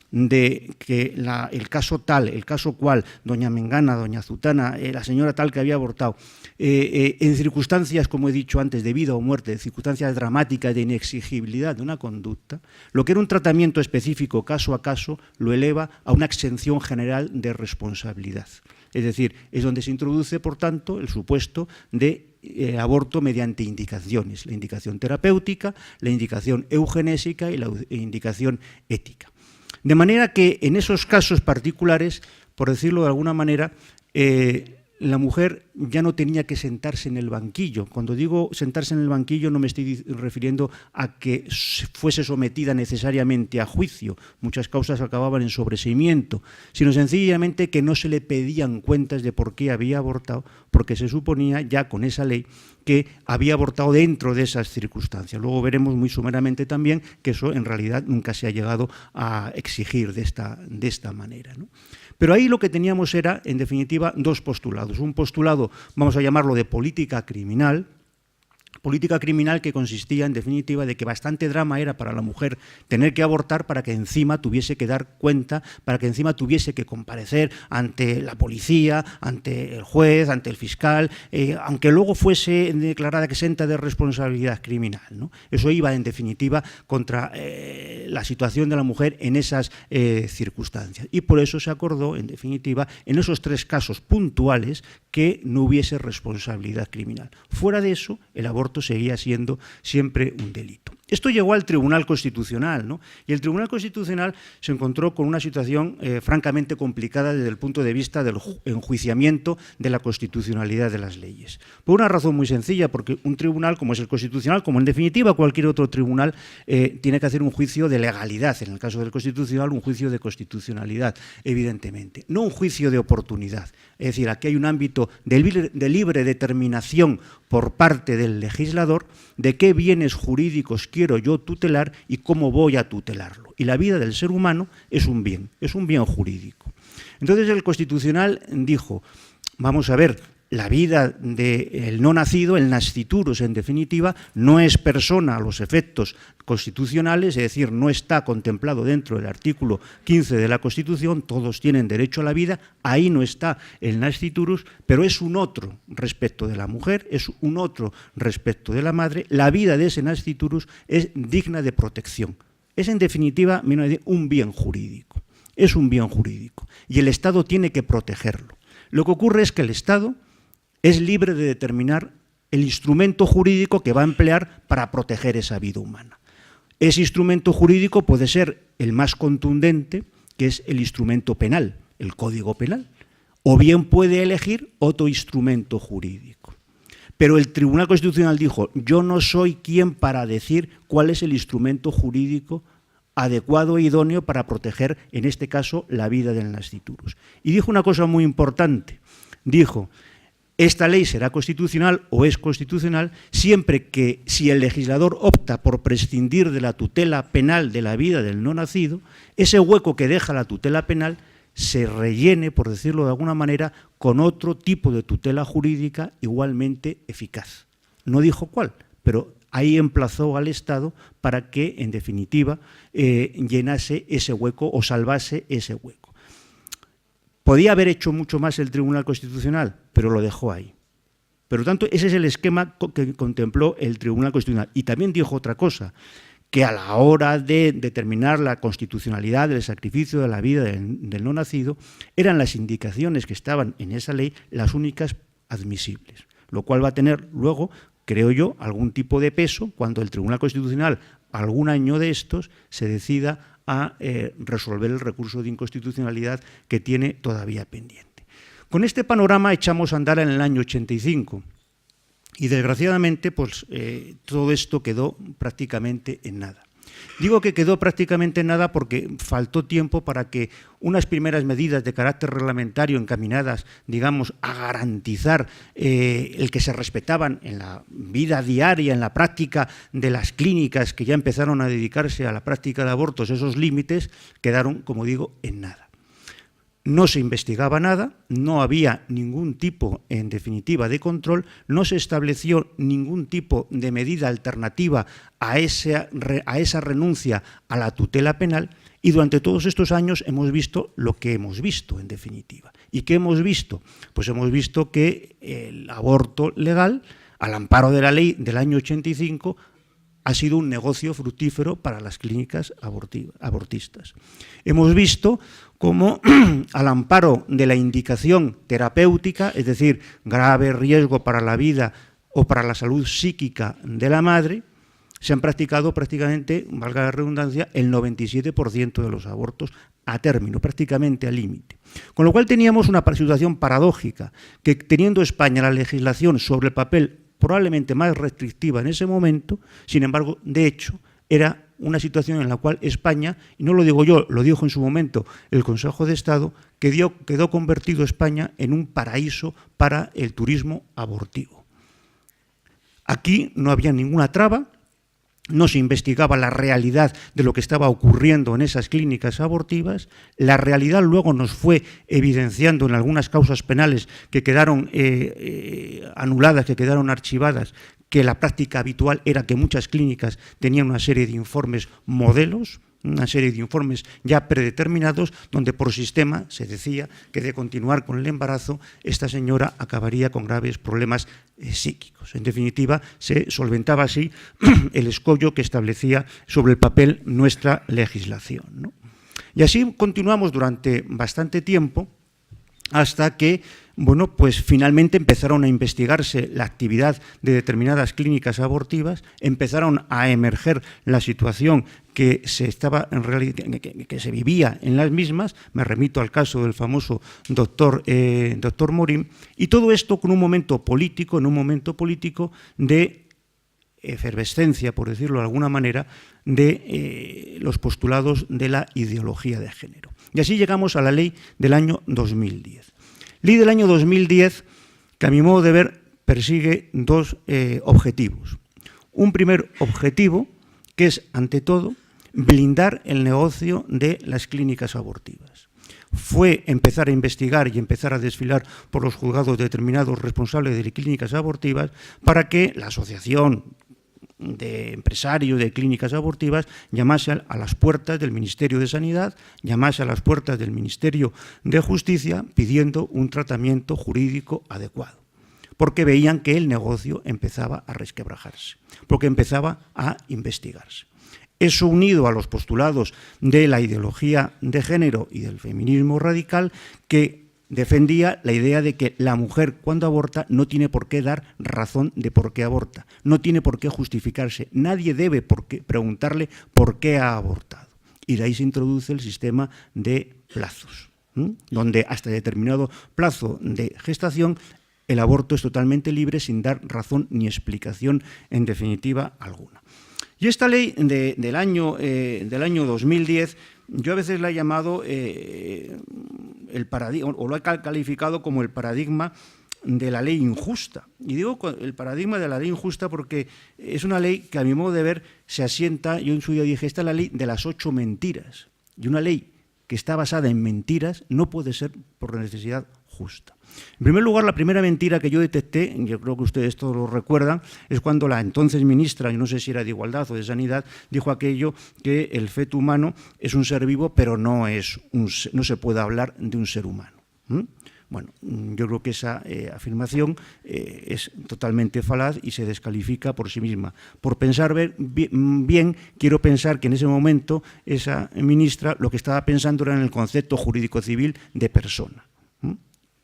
de que el caso tal, el caso cual, doña Mengana, doña Zutana, la señora tal que había abortado, en circunstancias, como he dicho antes, de vida o muerte, de circunstancias dramáticas de inexigibilidad de una conducta, lo que era un tratamiento específico caso a caso lo eleva a una exención general de responsabilidad. Es decir, es donde se introduce, por tanto, el supuesto de aborto mediante indicaciones, la indicación terapéutica, la indicación eugenésica y la indicación ética. De manera que en esos casos particulares, por decirlo de alguna manera, la mujer ya no tenía que sentarse en el banquillo. Cuando digo sentarse en el banquillo no me estoy refiriendo a que fuese sometida necesariamente a juicio, muchas causas acababan en sobreseimiento, sino sencillamente que no se le pedían cuentas de por qué había abortado, porque se suponía ya con esa ley que había abortado dentro de esas circunstancias. Luego veremos muy sumeramente también que eso en realidad nunca se ha llegado a exigir de esta manera, ¿no? Pero ahí lo que teníamos era, en definitiva, dos postulados. Un postulado, vamos a llamarlo de política criminal que consistía, en definitiva, de que bastante drama era para la mujer tener que abortar para que encima tuviese que dar cuenta, para que encima tuviese que comparecer ante la policía, ante el juez, ante el fiscal, aunque luego fuese declarada exenta de responsabilidad criminal, ¿no? Eso iba, en definitiva, contra la situación de la mujer en esas circunstancias. Y por eso se acordó, en definitiva, en esos tres casos puntuales, que no hubiese responsabilidad criminal. Fuera de eso, el aborto seguía siendo siempre un delito. Esto llegó al Tribunal Constitucional, ¿no? Y el Tribunal Constitucional se encontró con una situación francamente complicada desde el punto de vista del enjuiciamiento de la constitucionalidad de las leyes. Por una razón muy sencilla, porque un tribunal como es el Constitucional, como en definitiva cualquier otro tribunal, tiene que hacer un juicio de legalidad, en el caso del Constitucional un juicio de constitucionalidad, evidentemente, no un juicio de oportunidad. Es decir, aquí hay un ámbito de libre determinación por parte del legislador de qué bienes jurídicos quiero yo tutelar y cómo voy a tutelarlo. Y la vida del ser humano es un bien jurídico. Entonces el Constitucional dijo, vamos a ver, la vida del no nacido, el nasciturus en definitiva, no es persona a los efectos constitucionales, es decir, no está contemplado dentro del artículo 15 de la Constitución, todos tienen derecho a la vida, ahí no está el nasciturus, pero es un otro respecto de la mujer, es un otro respecto de la madre, la vida de ese nasciturus es digna de protección, es en definitiva un bien jurídico, es un bien jurídico y el Estado tiene que protegerlo. Lo que ocurre es que el Estado es libre de determinar el instrumento jurídico que va a emplear para proteger esa vida humana. Ese instrumento jurídico puede ser el más contundente, que es el instrumento penal, el Código Penal, o bien puede elegir otro instrumento jurídico. Pero el Tribunal Constitucional dijo, yo no soy quien para decir cuál es el instrumento jurídico adecuado e idóneo para proteger, en este caso, la vida del nasciturus. Y dijo una cosa muy importante, dijo, esta ley será constitucional o es constitucional siempre que, si el legislador opta por prescindir de la tutela penal de la vida del no nacido, ese hueco que deja la tutela penal se rellene, por decirlo de alguna manera, con otro tipo de tutela jurídica igualmente eficaz. No dijo cuál, pero ahí emplazó al Estado para que, en definitiva, llenase ese hueco o salvase ese hueco. Podía haber hecho mucho más el Tribunal Constitucional, pero lo dejó ahí. Por lo tanto, ese es el esquema que contempló el Tribunal Constitucional. Y también dijo otra cosa, que a la hora de determinar la constitucionalidad del sacrificio de la vida del no nacido, eran las indicaciones que estaban en esa ley las únicas admisibles, lo cual va a tener luego, creo yo, algún tipo de peso cuando el Tribunal Constitucional, algún año de estos, se decida a resolver el recurso de inconstitucionalidad que tiene todavía pendiente. Con este panorama echamos a andar en el año 85 y desgraciadamente pues, todo esto quedó prácticamente en nada. Digo que quedó prácticamente en nada porque faltó tiempo para que unas primeras medidas de carácter reglamentario encaminadas, digamos, a garantizar el que se respetaban en la vida diaria, en la práctica de las clínicas que ya empezaron a dedicarse a la práctica de abortos, esos límites quedaron, como digo, en nada. No se investigaba nada, no había ningún tipo, en definitiva, de control, no se estableció ningún tipo de medida alternativa a esa renuncia a la tutela penal Y durante todos estos años hemos visto lo que hemos visto, en definitiva. ¿Y qué hemos visto? Pues hemos visto que el aborto legal, al amparo de la ley del año 85, ha sido un negocio fructífero para las clínicas abortistas. Hemos visto cómo, al amparo de la indicación terapéutica, es decir, grave riesgo para la vida o para la salud psíquica de la madre, se han practicado prácticamente, valga la redundancia, el 97% de los abortos a término, prácticamente al límite. Con lo cual teníamos una situación paradójica, que teniendo España la legislación sobre el papel probablemente más restrictiva en ese momento, sin embargo, de hecho, era una situación en la cual España, y no lo digo yo, lo dijo en su momento el Consejo de Estado, quedó convertido España en un paraíso para el turismo abortivo. Aquí no había ninguna traba, no se investigaba la realidad de lo que estaba ocurriendo en esas clínicas abortivas. La realidad luego nos fue evidenciando en algunas causas penales que quedaron anuladas, que quedaron archivadas, que la práctica habitual era que muchas clínicas tenían una serie de informes modelos, una serie de informes ya predeterminados, donde por sistema se decía que de continuar con el embarazo esta señora acabaría con graves problemas psíquicos. En definitiva, se solventaba así el escollo que establecía sobre el papel nuestra legislación, ¿no? Y así continuamos durante bastante tiempo, hasta que, bueno, pues finalmente empezaron a investigarse la actividad de determinadas clínicas abortivas, empezaron a emerger la situación que se vivía en las mismas. Me remito al caso del famoso doctor Morín, y todo esto con un momento político, en un momento político de efervescencia, por decirlo de alguna manera, de los postulados de la ideología de género. Y así llegamos a la ley del año 2010. Ley del año 2010 que, a mi modo de ver, persigue dos objetivos. Un primer objetivo, que es, ante todo, blindar el negocio de las clínicas abortivas. Fue empezar a investigar y empezar a desfilar por los juzgados determinados responsables de clínicas abortivas para que la asociación de empresarios de clínicas abortivas llamase a las puertas del Ministerio de Sanidad, llamase a las puertas del Ministerio de Justicia pidiendo un tratamiento jurídico adecuado, porque veían que el negocio empezaba a resquebrajarse, porque empezaba a investigarse. Eso, unido a los postulados de la ideología de género y del feminismo radical, que defendía la idea de que la mujer, cuando aborta, no tiene por qué dar razón de por qué aborta, no tiene por qué justificarse, nadie debe preguntarle por qué ha abortado. Y de ahí se introduce el sistema de plazos, donde hasta determinado plazo de gestación el aborto es totalmente libre, sin dar razón ni explicación en definitiva alguna. Y esta ley del año 2010, yo a veces la he llamado el paradigma, o lo he calificado como el paradigma de la ley injusta. Y digo el paradigma de la ley injusta porque es una ley que, a mi modo de ver, se asienta, yo en su día dije, esta es la ley de las 8 mentiras. Y una ley que está basada en mentiras no puede ser por necesidad justa. En primer lugar, la primera mentira que yo detecté, yo creo que ustedes todos lo recuerdan, es cuando la entonces ministra, yo no sé si era de Igualdad o de Sanidad, dijo aquello que el feto humano es un ser vivo, pero no se puede hablar de un ser humano. Bueno, yo creo que esa afirmación es totalmente falaz y se descalifica por sí misma. Por pensar bien, quiero pensar que en ese momento esa ministra lo que estaba pensando era en el concepto jurídico civil de persona.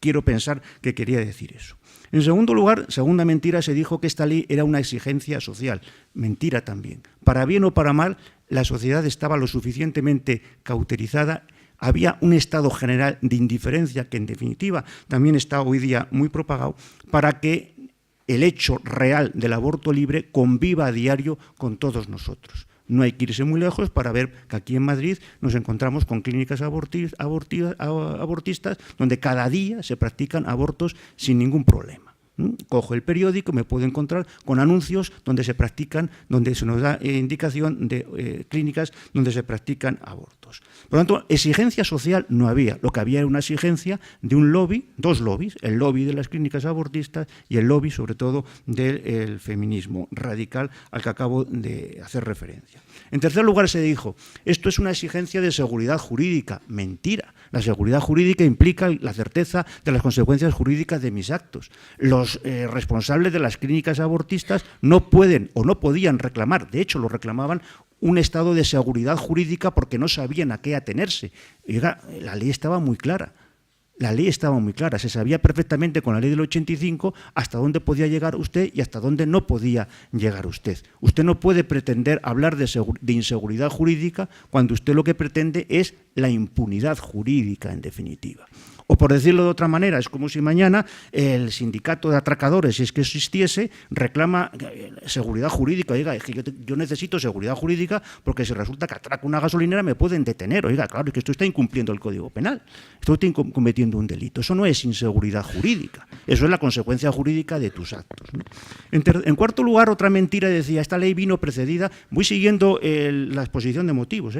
Quiero pensar que quería decir eso. En segundo lugar, segunda mentira, se dijo que esta ley era una exigencia social. Mentira también. Para bien o para mal, la sociedad estaba lo suficientemente cauterizada. Había un estado general de indiferencia que, en definitiva, también está hoy día muy propagado, para que el hecho real del aborto libre conviva a diario con todos nosotros. No hay que irse muy lejos para ver que aquí en Madrid nos encontramos con clínicas abortistas donde cada día se practican abortos sin ningún problema. Cojo el periódico, me puedo encontrar con anuncios donde se practican, donde se nos da indicación de clínicas donde se practican abortos. Por lo tanto, exigencia social no había. Lo que había era una exigencia de un lobby, dos lobbies, el lobby de las clínicas abortistas y el lobby, sobre todo, del feminismo radical al que acabo de hacer referencia. En tercer lugar, se dijo, esto es una exigencia de seguridad jurídica. Mentira. La seguridad jurídica implica la certeza de las consecuencias jurídicas de mis actos. Los responsables de las clínicas abortistas no pueden o no podían reclamar, de hecho lo reclamaban, un estado de seguridad jurídica porque no sabían a qué atenerse. Oiga, la ley estaba muy clara. La ley estaba muy clara, se sabía perfectamente con la ley del 85 hasta dónde podía llegar usted y hasta dónde no podía llegar usted. Usted no puede pretender hablar de inseguridad jurídica cuando usted lo que pretende es la impunidad jurídica, en definitiva. O por decirlo de otra manera, es como si mañana el sindicato de atracadores, si es que existiese, reclama seguridad jurídica. Oiga, es que yo necesito seguridad jurídica porque si resulta que atraco una gasolinera me pueden detener. Oiga, claro, es que esto está incumpliendo el Código Penal, esto está cometiendo un delito. Eso no es inseguridad jurídica, eso es la consecuencia jurídica de tus actos, ¿no? En cuarto lugar, otra mentira decía, esta ley vino precedida, voy siguiendo la exposición de motivos,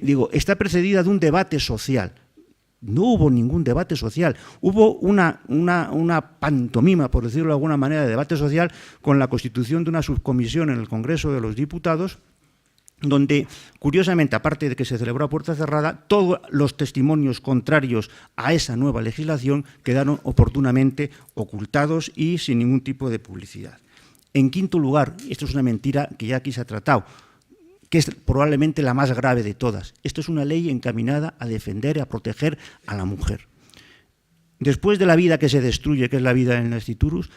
digo, está precedida de un debate social. No hubo ningún debate social, hubo una pantomima, por decirlo de alguna manera, de debate social con la constitución de una subcomisión en el Congreso de los Diputados, donde, curiosamente, aparte de que se celebró a puerta cerrada, todos los testimonios contrarios a esa nueva legislación quedaron oportunamente ocultados y sin ningún tipo de publicidad. En quinto lugar, esto es una mentira que ya aquí se ha tratado, que es probablemente la más grave de todas. Esto es una ley encaminada a defender y a proteger a la mujer. Después de la vida que se destruye, que es la vida en el nasciturus,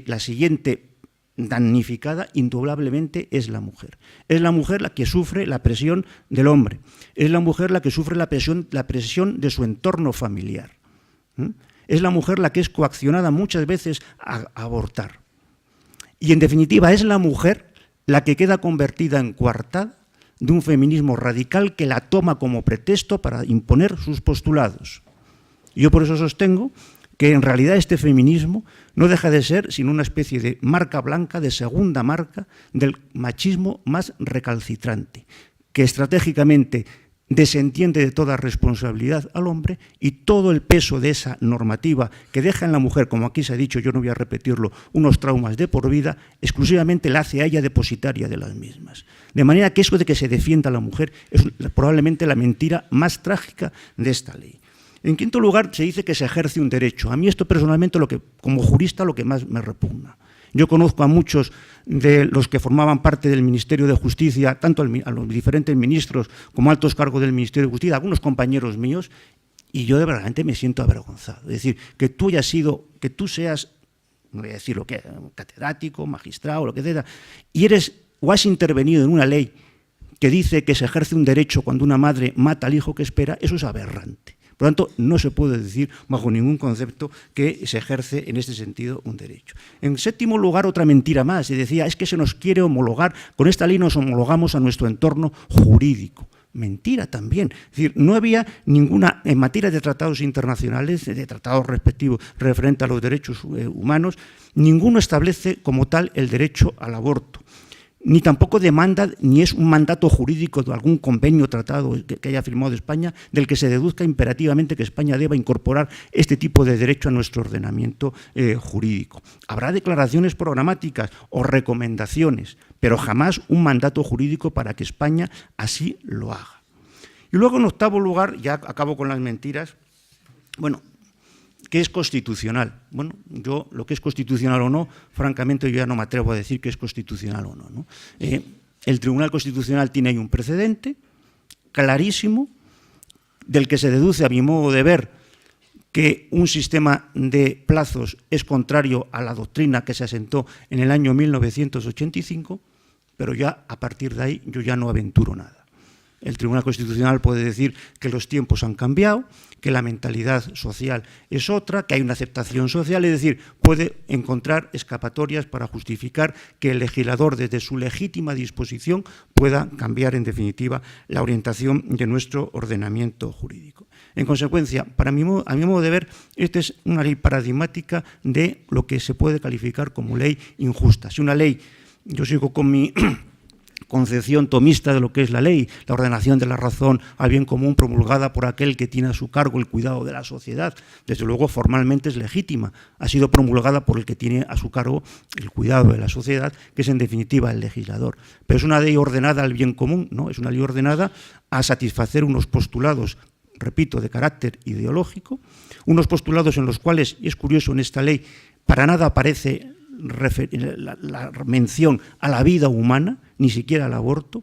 la siguiente damnificada indudablemente es la mujer. Es la mujer la que sufre la presión del hombre. Es la mujer la que sufre la presión de su entorno familiar. Es la mujer la que es coaccionada muchas veces a abortar. Y en definitiva es la mujer la que queda convertida en coartada de un feminismo radical que la toma como pretexto para imponer sus postulados. Yo por eso sostengo que en realidad este feminismo no deja de ser sino una especie de marca blanca, de segunda marca del machismo más recalcitrante, que estratégicamente desentiende de toda responsabilidad al hombre y todo el peso de esa normativa que deja en la mujer, como aquí se ha dicho, yo no voy a repetirlo, unos traumas de por vida, exclusivamente la hace a ella depositaria de las mismas. De manera que eso de que se defienda a la mujer es probablemente la mentira más trágica de esta ley. En quinto lugar, se dice que se ejerce un derecho. A mí esto personalmente, como jurista, lo que más me repugna. Yo conozco a muchos de los que formaban parte del Ministerio de Justicia, tanto a los diferentes ministros como altos cargos del Ministerio de Justicia, algunos compañeros míos, y yo de verdad me siento avergonzado. Es decir, que tú seas, no voy a decir lo que, catedrático, magistrado, lo que sea, y o has intervenido en una ley que dice que se ejerce un derecho cuando una madre mata al hijo que espera, eso es aberrante. Por lo tanto, no se puede decir bajo ningún concepto que se ejerce en este sentido un derecho. En séptimo lugar, otra mentira más. Se decía, es que se nos quiere homologar, con esta ley nos homologamos a nuestro entorno jurídico. Mentira también. Es decir, no había ninguna, en materia de tratados internacionales, de tratados respectivos referentes a los derechos humanos, ninguno establece como tal el derecho al aborto. Ni tampoco demanda, ni es un mandato jurídico de algún convenio tratado que haya firmado España, del que se deduzca imperativamente que España deba incorporar este tipo de derecho a nuestro ordenamiento jurídico. Habrá declaraciones programáticas o recomendaciones, pero jamás un mandato jurídico para que España así lo haga. Y luego, en octavo lugar, ya acabo con las mentiras, bueno, ¿qué es constitucional? Bueno, yo lo que es constitucional o no, francamente yo ya no me atrevo a decir que es constitucional o no, ¿no? El Tribunal Constitucional tiene ahí un precedente clarísimo del que se deduce, a mi modo de ver, que un sistema de plazos es contrario a la doctrina que se asentó en el año 1985, pero ya a partir de ahí yo ya no aventuro nada. El Tribunal Constitucional puede decir que los tiempos han cambiado, que la mentalidad social es otra, que hay una aceptación social, es decir, puede encontrar escapatorias para justificar que el legislador, desde su legítima disposición, pueda cambiar, en definitiva, la orientación de nuestro ordenamiento jurídico. En consecuencia, a mi modo de ver, esta es una ley paradigmática de lo que se puede calificar como ley injusta. Si una ley, yo sigo con concepción tomista de lo que es la ley, la ordenación de la razón al bien común promulgada por aquel que tiene a su cargo el cuidado de la sociedad. Desde luego, formalmente es legítima, ha sido promulgada por el que tiene a su cargo el cuidado de la sociedad, que es en definitiva el legislador. Pero es una ley ordenada al bien común, ¿no? Es una ley ordenada a satisfacer unos postulados, repito, de carácter ideológico, unos postulados en los cuales, y es curioso, en esta ley para nada aparece la mención a la vida humana, ni siquiera al aborto.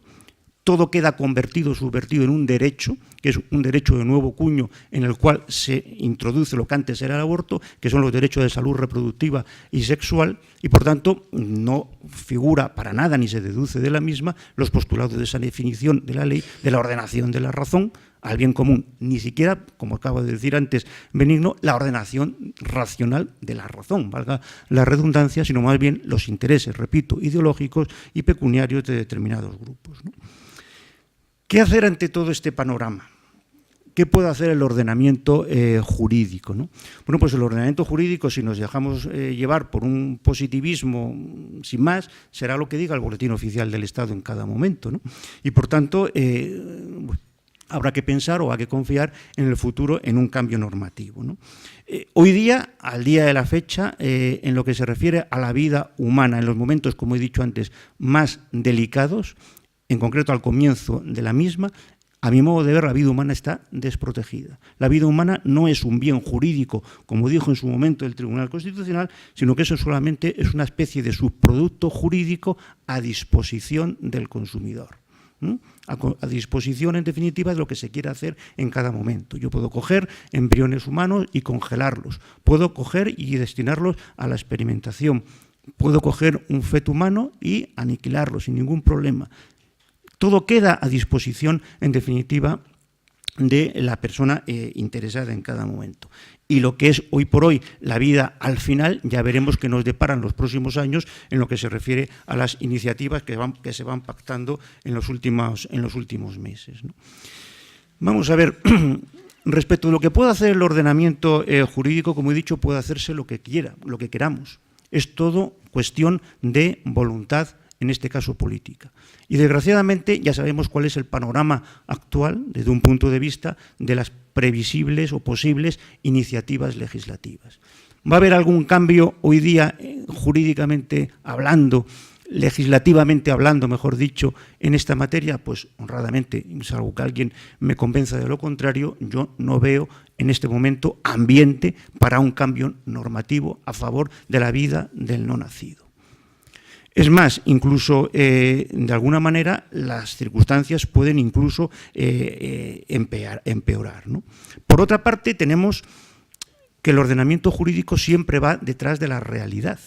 Todo queda subvertido en un derecho, que es un derecho de nuevo cuño, en el cual se introduce lo que antes era el aborto, que son los derechos de salud reproductiva y sexual, y por tanto no figura para nada ni se deduce de la misma los postulados de esa definición de la ley, de la ordenación de la razón al bien común, ni siquiera, como acabo de decir antes Benigno, la ordenación racional de la razón, valga la redundancia, sino más bien los intereses, repito, ideológicos y pecuniarios de determinados grupos, ¿no? ¿Qué hacer ante todo este panorama? ¿Qué puede hacer el ordenamiento jurídico, ¿no? Bueno, pues el ordenamiento jurídico, si nos dejamos llevar por un positivismo sin más, será lo que diga el Boletín Oficial del Estado en cada momento, ¿no? Y por tanto, habrá que pensar o hay que confiar en el futuro en un cambio normativo, ¿no? Hoy día, al día de la fecha, en lo que se refiere a la vida humana, en los momentos, como he dicho antes, más delicados, en concreto al comienzo de la misma, a mi modo de ver, la vida humana está desprotegida. La vida humana no es un bien jurídico, como dijo en su momento el Tribunal Constitucional, sino que eso solamente es una especie de subproducto jurídico a disposición del consumidor. A disposición, en definitiva, de lo que se quiere hacer en cada momento. Yo puedo coger embriones humanos y congelarlos, puedo coger y destinarlos a la experimentación, puedo coger un feto humano y aniquilarlo sin ningún problema. Todo queda a disposición, en definitiva, de la persona interesada en cada momento. Y lo que es hoy por hoy la vida al final, ya veremos qué nos deparan los próximos años en lo que se refiere a las iniciativas que se van pactando en los últimos meses, ¿no? Vamos a ver, respecto de lo que puede hacer el ordenamiento jurídico, como he dicho, puede hacerse lo que quiera, lo que queramos. Es todo cuestión de voluntad, en este caso política. Y desgraciadamente ya sabemos cuál es el panorama actual desde un punto de vista de las previsibles o posibles iniciativas legislativas. ¿Va a haber algún cambio hoy día jurídicamente hablando, legislativamente hablando, mejor dicho, en esta materia? Pues honradamente, salvo que alguien me convenza de lo contrario, yo no veo en este momento ambiente para un cambio normativo a favor de la vida del no nacido. Es más, incluso de alguna manera las circunstancias pueden incluso empeorar, ¿no? Por otra parte, tenemos que el ordenamiento jurídico siempre va detrás de la realidad,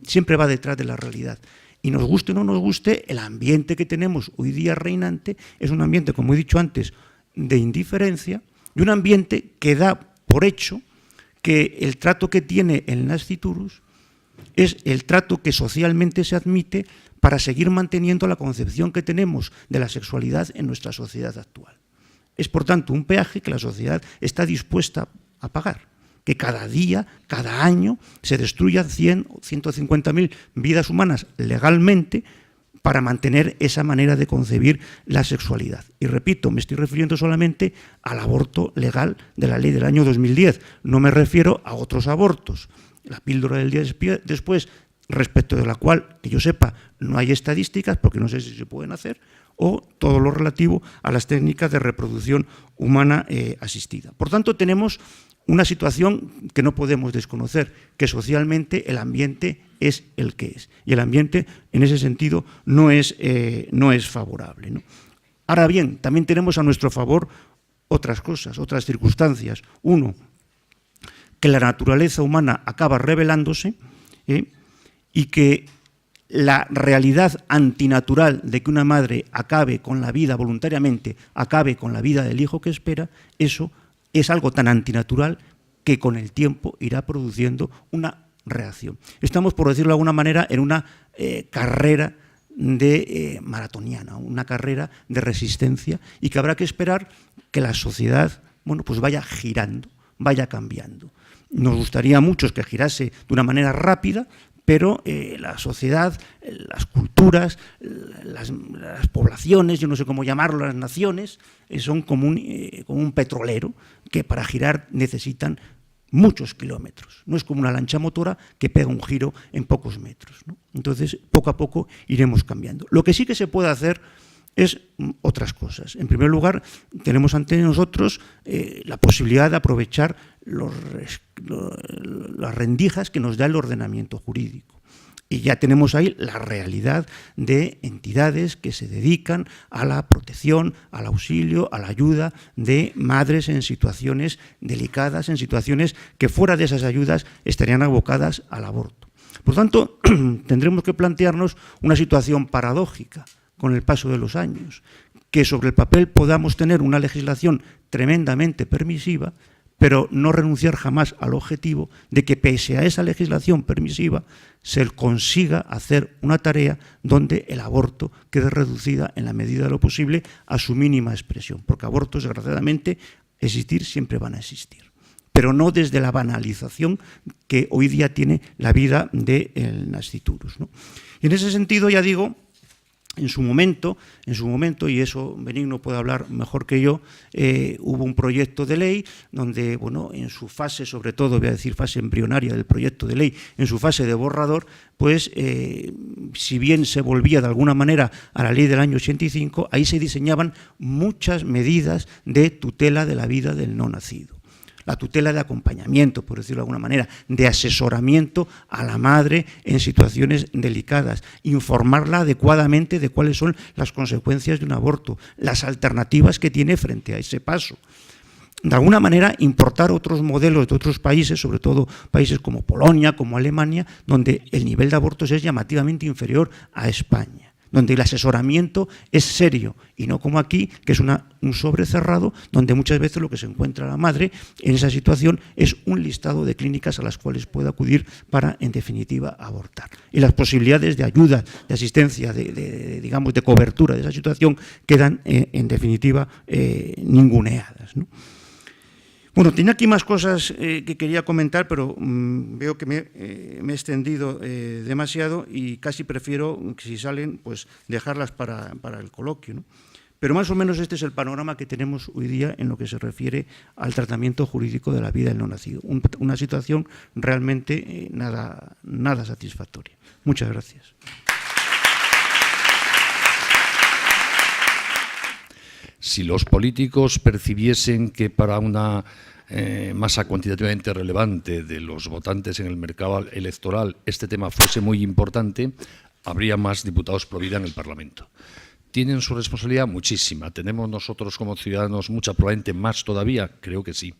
siempre va detrás de la realidad. Y nos guste o no nos guste, el ambiente que tenemos hoy día reinante es un ambiente, como he dicho antes, de indiferencia y un ambiente que da por hecho que el trato que tiene el nasciturus es el trato que socialmente se admite para seguir manteniendo la concepción que tenemos de la sexualidad en nuestra sociedad actual. Es, por tanto, un peaje que la sociedad está dispuesta a pagar, que cada día, cada año, se destruyan 100 o 150.000 vidas humanas legalmente para mantener esa manera de concebir la sexualidad. Y repito, me estoy refiriendo solamente al aborto legal de la ley del año 2010, no me refiero a otros abortos. La píldora del día después, respecto de la cual, que yo sepa, no hay estadísticas, porque no sé si se pueden hacer, o todo lo relativo a las técnicas de reproducción humana asistida. Por tanto, tenemos una situación que no podemos desconocer, que socialmente el ambiente es el que es. Y el ambiente, en ese sentido, no es favorable, ¿no? Ahora bien, también tenemos a nuestro favor otras cosas, otras circunstancias. Uno, que la naturaleza humana acaba revelándose y que la realidad antinatural de que una madre acabe con la vida voluntariamente, acabe con la vida del hijo que espera, eso es algo tan antinatural que con el tiempo irá produciendo una reacción. Estamos, por decirlo de alguna manera, en una carrera maratoniana, una carrera de resistencia, y que habrá que esperar que la sociedad, bueno, pues vaya girando, vaya cambiando. Nos gustaría a muchos que girase de una manera rápida, pero la sociedad, las culturas, las poblaciones, yo no sé cómo llamarlo, las naciones, son como un petrolero que para girar necesitan muchos kilómetros. No es como una lancha motora que pega un giro en pocos metros, ¿no? Entonces, poco a poco iremos cambiando. Lo que sí que se puede hacer es otras cosas. En primer lugar, tenemos ante nosotros la posibilidad de aprovechar las rendijas que nos da el ordenamiento jurídico. Y ya tenemos ahí la realidad de entidades que se dedican a la protección, al auxilio, a la ayuda de madres en situaciones delicadas, en situaciones que fuera de esas ayudas estarían abocadas al aborto. Por tanto, tendremos que plantearnos una situación paradójica con el paso de los años, que sobre el papel podamos tener una legislación tremendamente permisiva, pero no renunciar jamás al objetivo de que pese a esa legislación permisiva se consiga hacer una tarea donde el aborto quede reducida en la medida de lo posible a su mínima expresión, porque abortos, desgraciadamente, existir siempre van a existir, pero no desde la banalización que hoy día tiene la vida del nasciturus, ¿no? Y en ese sentido, ya digo, en su momento, y eso Benigno puede hablar mejor que yo, hubo un proyecto de ley donde, bueno, en su fase, sobre todo, voy a decir fase embrionaria del proyecto de ley, en su fase de borrador, pues si bien se volvía de alguna manera a la ley del año 85, ahí se diseñaban muchas medidas de tutela de la vida del no nacido. La tutela de acompañamiento, por decirlo de alguna manera, de asesoramiento a la madre en situaciones delicadas, informarla adecuadamente de cuáles son las consecuencias de un aborto, las alternativas que tiene frente a ese paso. De alguna manera, importar otros modelos de otros países, sobre todo países como Polonia, como Alemania, donde el nivel de abortos es llamativamente inferior a España, donde el asesoramiento es serio y no como aquí, que es un sobre cerrado, donde muchas veces lo que se encuentra la madre en esa situación es un listado de clínicas a las cuales puede acudir para, en definitiva, abortar. Y las posibilidades de ayuda, de asistencia, digamos, de cobertura de esa situación quedan, en definitiva, ninguneadas, ¿no? Bueno, tenía aquí más cosas que quería comentar, pero veo que me he extendido demasiado y casi prefiero, si salen, pues dejarlas para el coloquio, ¿no? Pero más o menos este es el panorama que tenemos hoy día en lo que se refiere al tratamiento jurídico de la vida del no nacido. Una situación realmente nada satisfactoria. Muchas gracias. Si los políticos percibiesen que para una masa cuantitativamente relevante de los votantes en el mercado electoral este tema fuese muy importante, habría más diputados pro vida en el Parlamento. ¿Tienen su responsabilidad? Muchísima. ¿Tenemos nosotros como ciudadanos mucha, probablemente más todavía? Creo que sí.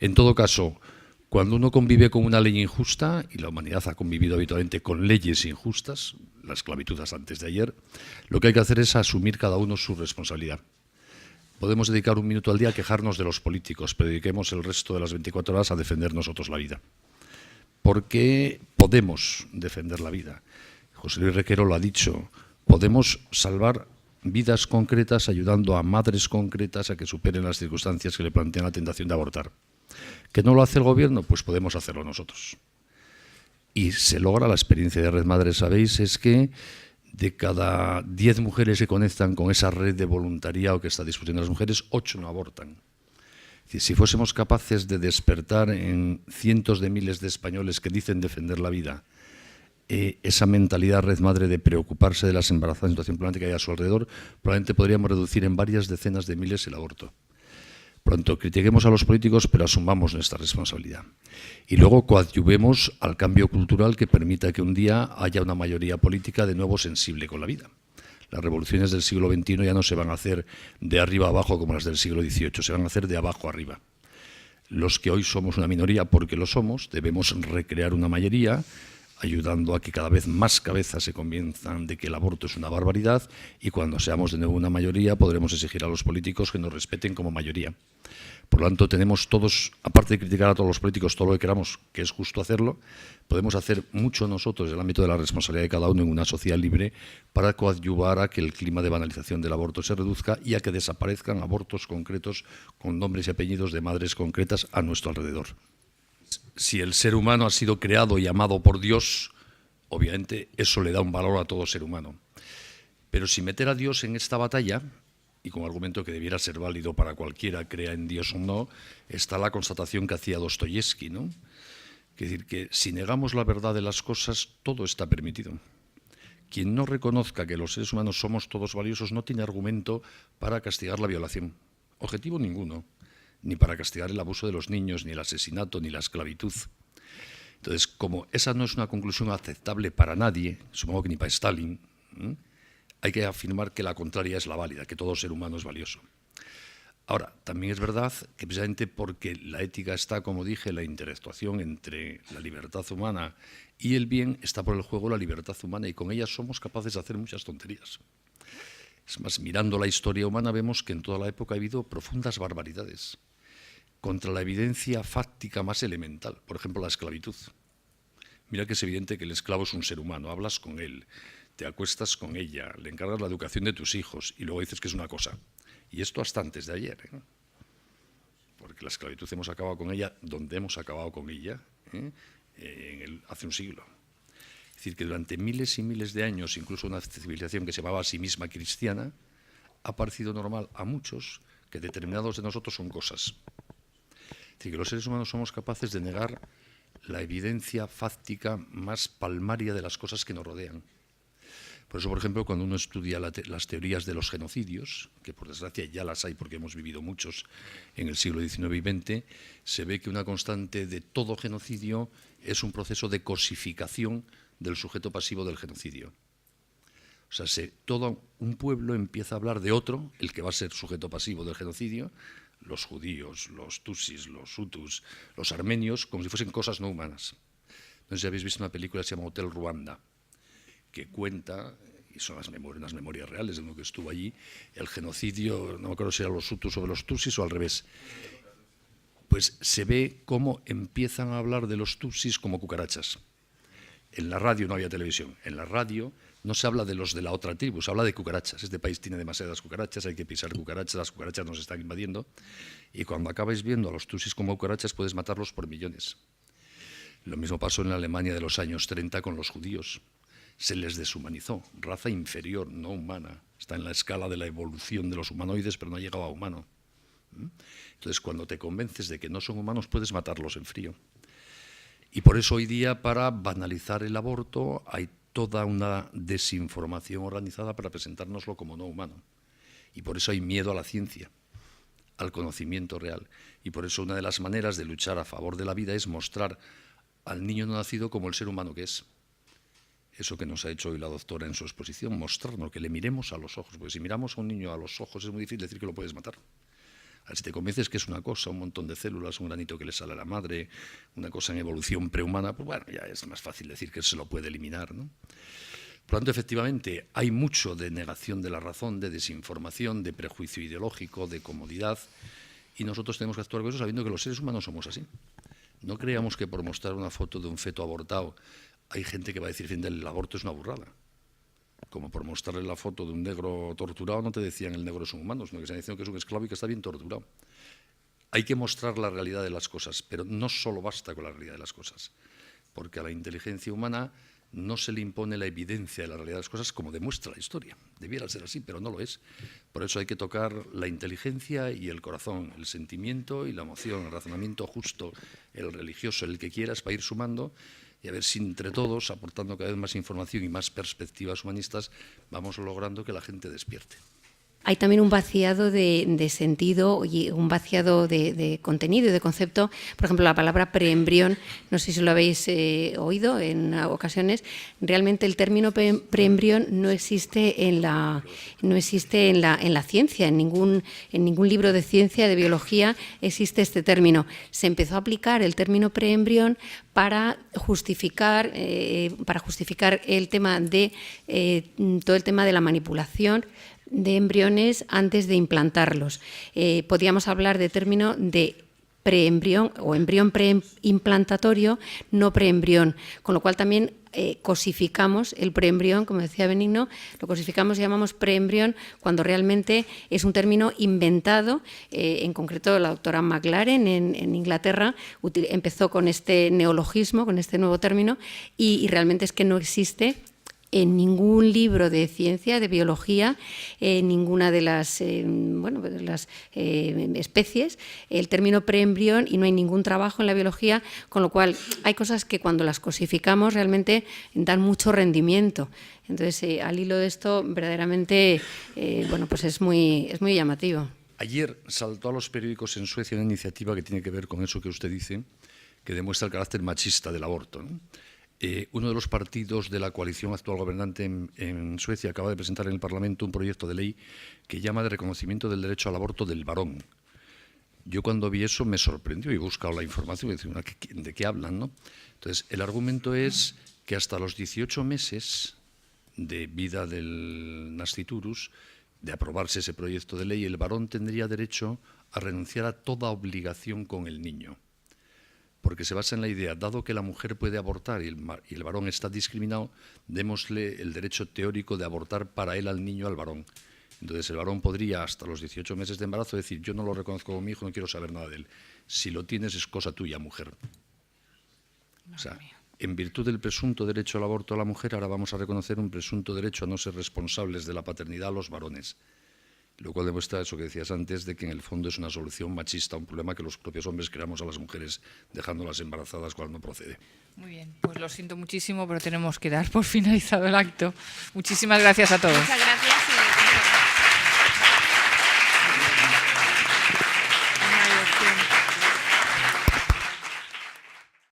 En todo caso, cuando uno convive con una ley injusta, y la humanidad ha convivido habitualmente con leyes injustas, la esclavitud hasta antes de ayer, lo que hay que hacer es asumir cada uno su responsabilidad. Podemos dedicar un minuto al día a quejarnos de los políticos, pero dediquemos el resto de las 24 horas a defender nosotros la vida. Porque podemos defender la vida. José Luis Requero lo ha dicho, podemos salvar vidas concretas ayudando a madres concretas a que superen las circunstancias que le plantean la tentación de abortar. ¿Que no lo hace el gobierno? Pues podemos hacerlo nosotros. Y se logra, la experiencia de Red Madres, sabéis, es que de cada 10 mujeres que conectan con esa red de voluntariado que está discutiendo las mujeres, 8 no abortan. Es decir, si fuésemos capaces de despertar en cientos de miles de españoles que dicen defender la vida, esa mentalidad Red Madre de preocuparse de las embarazadas en situación problemática que hay a su alrededor, probablemente podríamos reducir en varias decenas de miles el aborto. Por lo tanto, critiquemos a los políticos, pero asumamos nuestra responsabilidad. Y luego coadyuvemos al cambio cultural que permita que un día haya una mayoría política de nuevo sensible con la vida. Las revoluciones del siglo XXI ya no se van a hacer de arriba a abajo como las del siglo XVIII, se van a hacer de abajo a arriba. Los que hoy somos una minoría, porque lo somos, debemos recrear una mayoría, ayudando a que cada vez más cabezas se convenzan de que el aborto es una barbaridad, y cuando seamos de nuevo una mayoría podremos exigir a los políticos que nos respeten como mayoría. Por lo tanto, tenemos todos, aparte de criticar a todos los políticos todo lo que queramos, que es justo hacerlo, podemos hacer mucho nosotros en el ámbito de la responsabilidad de cada uno en una sociedad libre para coadyuvar a que el clima de banalización del aborto se reduzca y a que desaparezcan abortos concretos con nombres y apellidos de madres concretas a nuestro alrededor. si el ser humano ha sido creado y amado por Dios, obviamente eso le da un valor a todo ser humano. Pero si meter a Dios en esta batalla, y como argumento que debiera ser válido para cualquiera, crea en Dios o no, está la constatación que hacía Dostoyevsky, ¿no? Es decir, que si negamos la verdad de las cosas, todo está permitido. Quien no reconozca que los seres humanos somos todos valiosos no tiene argumento para castigar la violación. Objetivo ninguno. Ni para castigar el abuso de los niños, ni el asesinato, ni la esclavitud. Entonces, como esa no es una conclusión aceptable para nadie, supongo que ni para Stalin, hay que afirmar que la contraria es la válida, que todo ser humano es valioso. Ahora, también es verdad que precisamente porque la ética está, como dije, la interactuación entre la libertad humana y el bien, está por el juego la libertad humana y con ella somos capaces de hacer muchas tonterías. Es más, mirando la historia humana vemos que en toda la época ha habido profundas barbaridades contra la evidencia fáctica más elemental, por ejemplo, la esclavitud. Mira que es evidente que el esclavo es un ser humano, hablas con él, te acuestas con ella, le encargas la educación de tus hijos y luego dices que es una cosa. Y esto hasta antes de ayer, porque la esclavitud hemos acabado con ella donde hemos acabado con ella, hace un siglo. Es decir, que durante miles y miles de años, incluso una civilización que se llamaba a sí misma cristiana, ha parecido normal a muchos que determinados de nosotros son cosas. Es decir, que los seres humanos somos capaces de negar la evidencia fáctica más palmaria de las cosas que nos rodean. Por eso, por ejemplo, cuando uno estudia las teorías de los genocidios, que por desgracia ya las hay porque hemos vivido muchos en el siglo XIX y XX, se ve que una constante de todo genocidio es un proceso de cosificación del sujeto pasivo del genocidio. O sea, todo un pueblo empieza a hablar de otro, el que va a ser sujeto pasivo del genocidio, los judíos, los tutsis, los hutus, los armenios, como si fuesen cosas no humanas. No sé si habéis visto una película que se llama Hotel Ruanda, que cuenta, y son unas memorias reales de uno que estuvo allí, el genocidio, no me acuerdo si eran los hutus sobre los tutsis o al revés. Pues se ve cómo empiezan a hablar de los tutsis como cucarachas. En la radio no había televisión, en la radio no se habla de los de la otra tribu, se habla de cucarachas. Este país tiene demasiadas cucarachas, hay que pisar cucarachas, las cucarachas nos están invadiendo, y cuando acabáis viendo a los tutsis como cucarachas puedes matarlos por millones. Lo mismo pasó en la Alemania de los años 30 con los judíos. Se les deshumanizó, raza inferior, no humana. Está en la escala de la evolución de los humanoides, pero no ha llegado a humano. Entonces, cuando te convences de que no son humanos, puedes matarlos en frío. Y por eso hoy día, para banalizar el aborto, hay toda una desinformación organizada para presentárnoslo como no humano. Y por eso hay miedo a la ciencia, al conocimiento real. Y por eso una de las maneras de luchar a favor de la vida es mostrar al niño no nacido como el ser humano que es. Eso que nos ha hecho hoy la doctora en su exposición, mostrarnos, que le miremos a los ojos, porque si miramos a un niño a los ojos es muy difícil decir que lo puedes matar. A ver, si te convences que es una cosa, un montón de células, un granito que le sale a la madre, una cosa en evolución prehumana, pues bueno, ya es más fácil decir que se lo puede eliminar, ¿no? Por lo tanto, efectivamente, hay mucho de negación de la razón, de desinformación, de prejuicio ideológico, de comodidad, y nosotros tenemos que actuar con eso sabiendo que los seres humanos somos así. No creamos que por mostrar una foto de un feto abortado hay gente que va a decir que el aborto es una burrada. Como por mostrarle la foto de un negro torturado no te decían el negro es un humano, sino que se han dicho que es un esclavo y que está bien torturado. Hay que mostrar la realidad de las cosas, pero no solo basta con la realidad de las cosas, porque a la inteligencia humana no se le impone la evidencia de la realidad de las cosas como demuestra la historia. Debiera ser así, pero no lo es. Por eso hay que tocar la inteligencia y el corazón, el sentimiento y la emoción, el razonamiento justo, el religioso, el que quieras, para ir sumando y a ver si entre todos, aportando cada vez más información y más perspectivas humanistas, vamos logrando que la gente despierte. Hay también un vaciado de sentido y un vaciado de contenido y de concepto. Por ejemplo, la palabra preembrión, no sé si lo habéis oído en ocasiones, realmente el término preembrión no existe en la ciencia, en ningún libro de ciencia, de biología, existe este término. Se empezó a aplicar el término preembrión para justificar el tema de todo el tema de la manipulación de embriones antes de implantarlos. Podríamos hablar de término de preembrión o embrión preimplantatorio, no preembrión, con lo cual también cosificamos el preembrión, como decía Benigno, lo cosificamos y llamamos preembrión cuando realmente es un término inventado. En concreto, la doctora McLaren en Inglaterra empezó con este neologismo, con este nuevo término, y realmente es que no existe en ningún libro de ciencia, de biología, ninguna de las, especies, el término preembrión, y no hay ningún trabajo en la biología, con lo cual hay cosas que cuando las cosificamos realmente dan mucho rendimiento. Entonces, al hilo de esto, verdaderamente, pues es muy llamativo. Ayer saltó a los periódicos en Suecia una iniciativa que tiene que ver con eso que usted dice, que demuestra el carácter machista del aborto, ¿no? Uno de los partidos de la coalición actual gobernante en Suecia acaba de presentar en el Parlamento un proyecto de ley que llama de reconocimiento del derecho al aborto del varón. Yo cuando vi eso me sorprendió y he buscado la información y decía, ¿de qué hablan, no? Entonces, el argumento es que hasta los 18 meses de vida del nasciturus, de aprobarse ese proyecto de ley, el varón tendría derecho a renunciar a toda obligación con el niño. Porque se basa en la idea, dado que la mujer puede abortar y el varón está discriminado, démosle el derecho teórico de abortar para él al niño, al varón. Entonces el varón podría, hasta los 18 meses de embarazo, decir, yo no lo reconozco como mi hijo, no quiero saber nada de él. Si lo tienes es cosa tuya, mujer. O sea, en virtud del presunto derecho al aborto a la mujer, ahora vamos a reconocer un presunto derecho a no ser responsables de la paternidad a los varones. Lo cual demuestra eso que decías antes, de que en el fondo es una solución machista a un problema que los propios hombres creamos a las mujeres, dejándolas embarazadas cuando no procede. Muy bien, pues lo siento muchísimo, pero tenemos que dar por finalizado el acto. Muchísimas gracias a todos. Muchas gracias.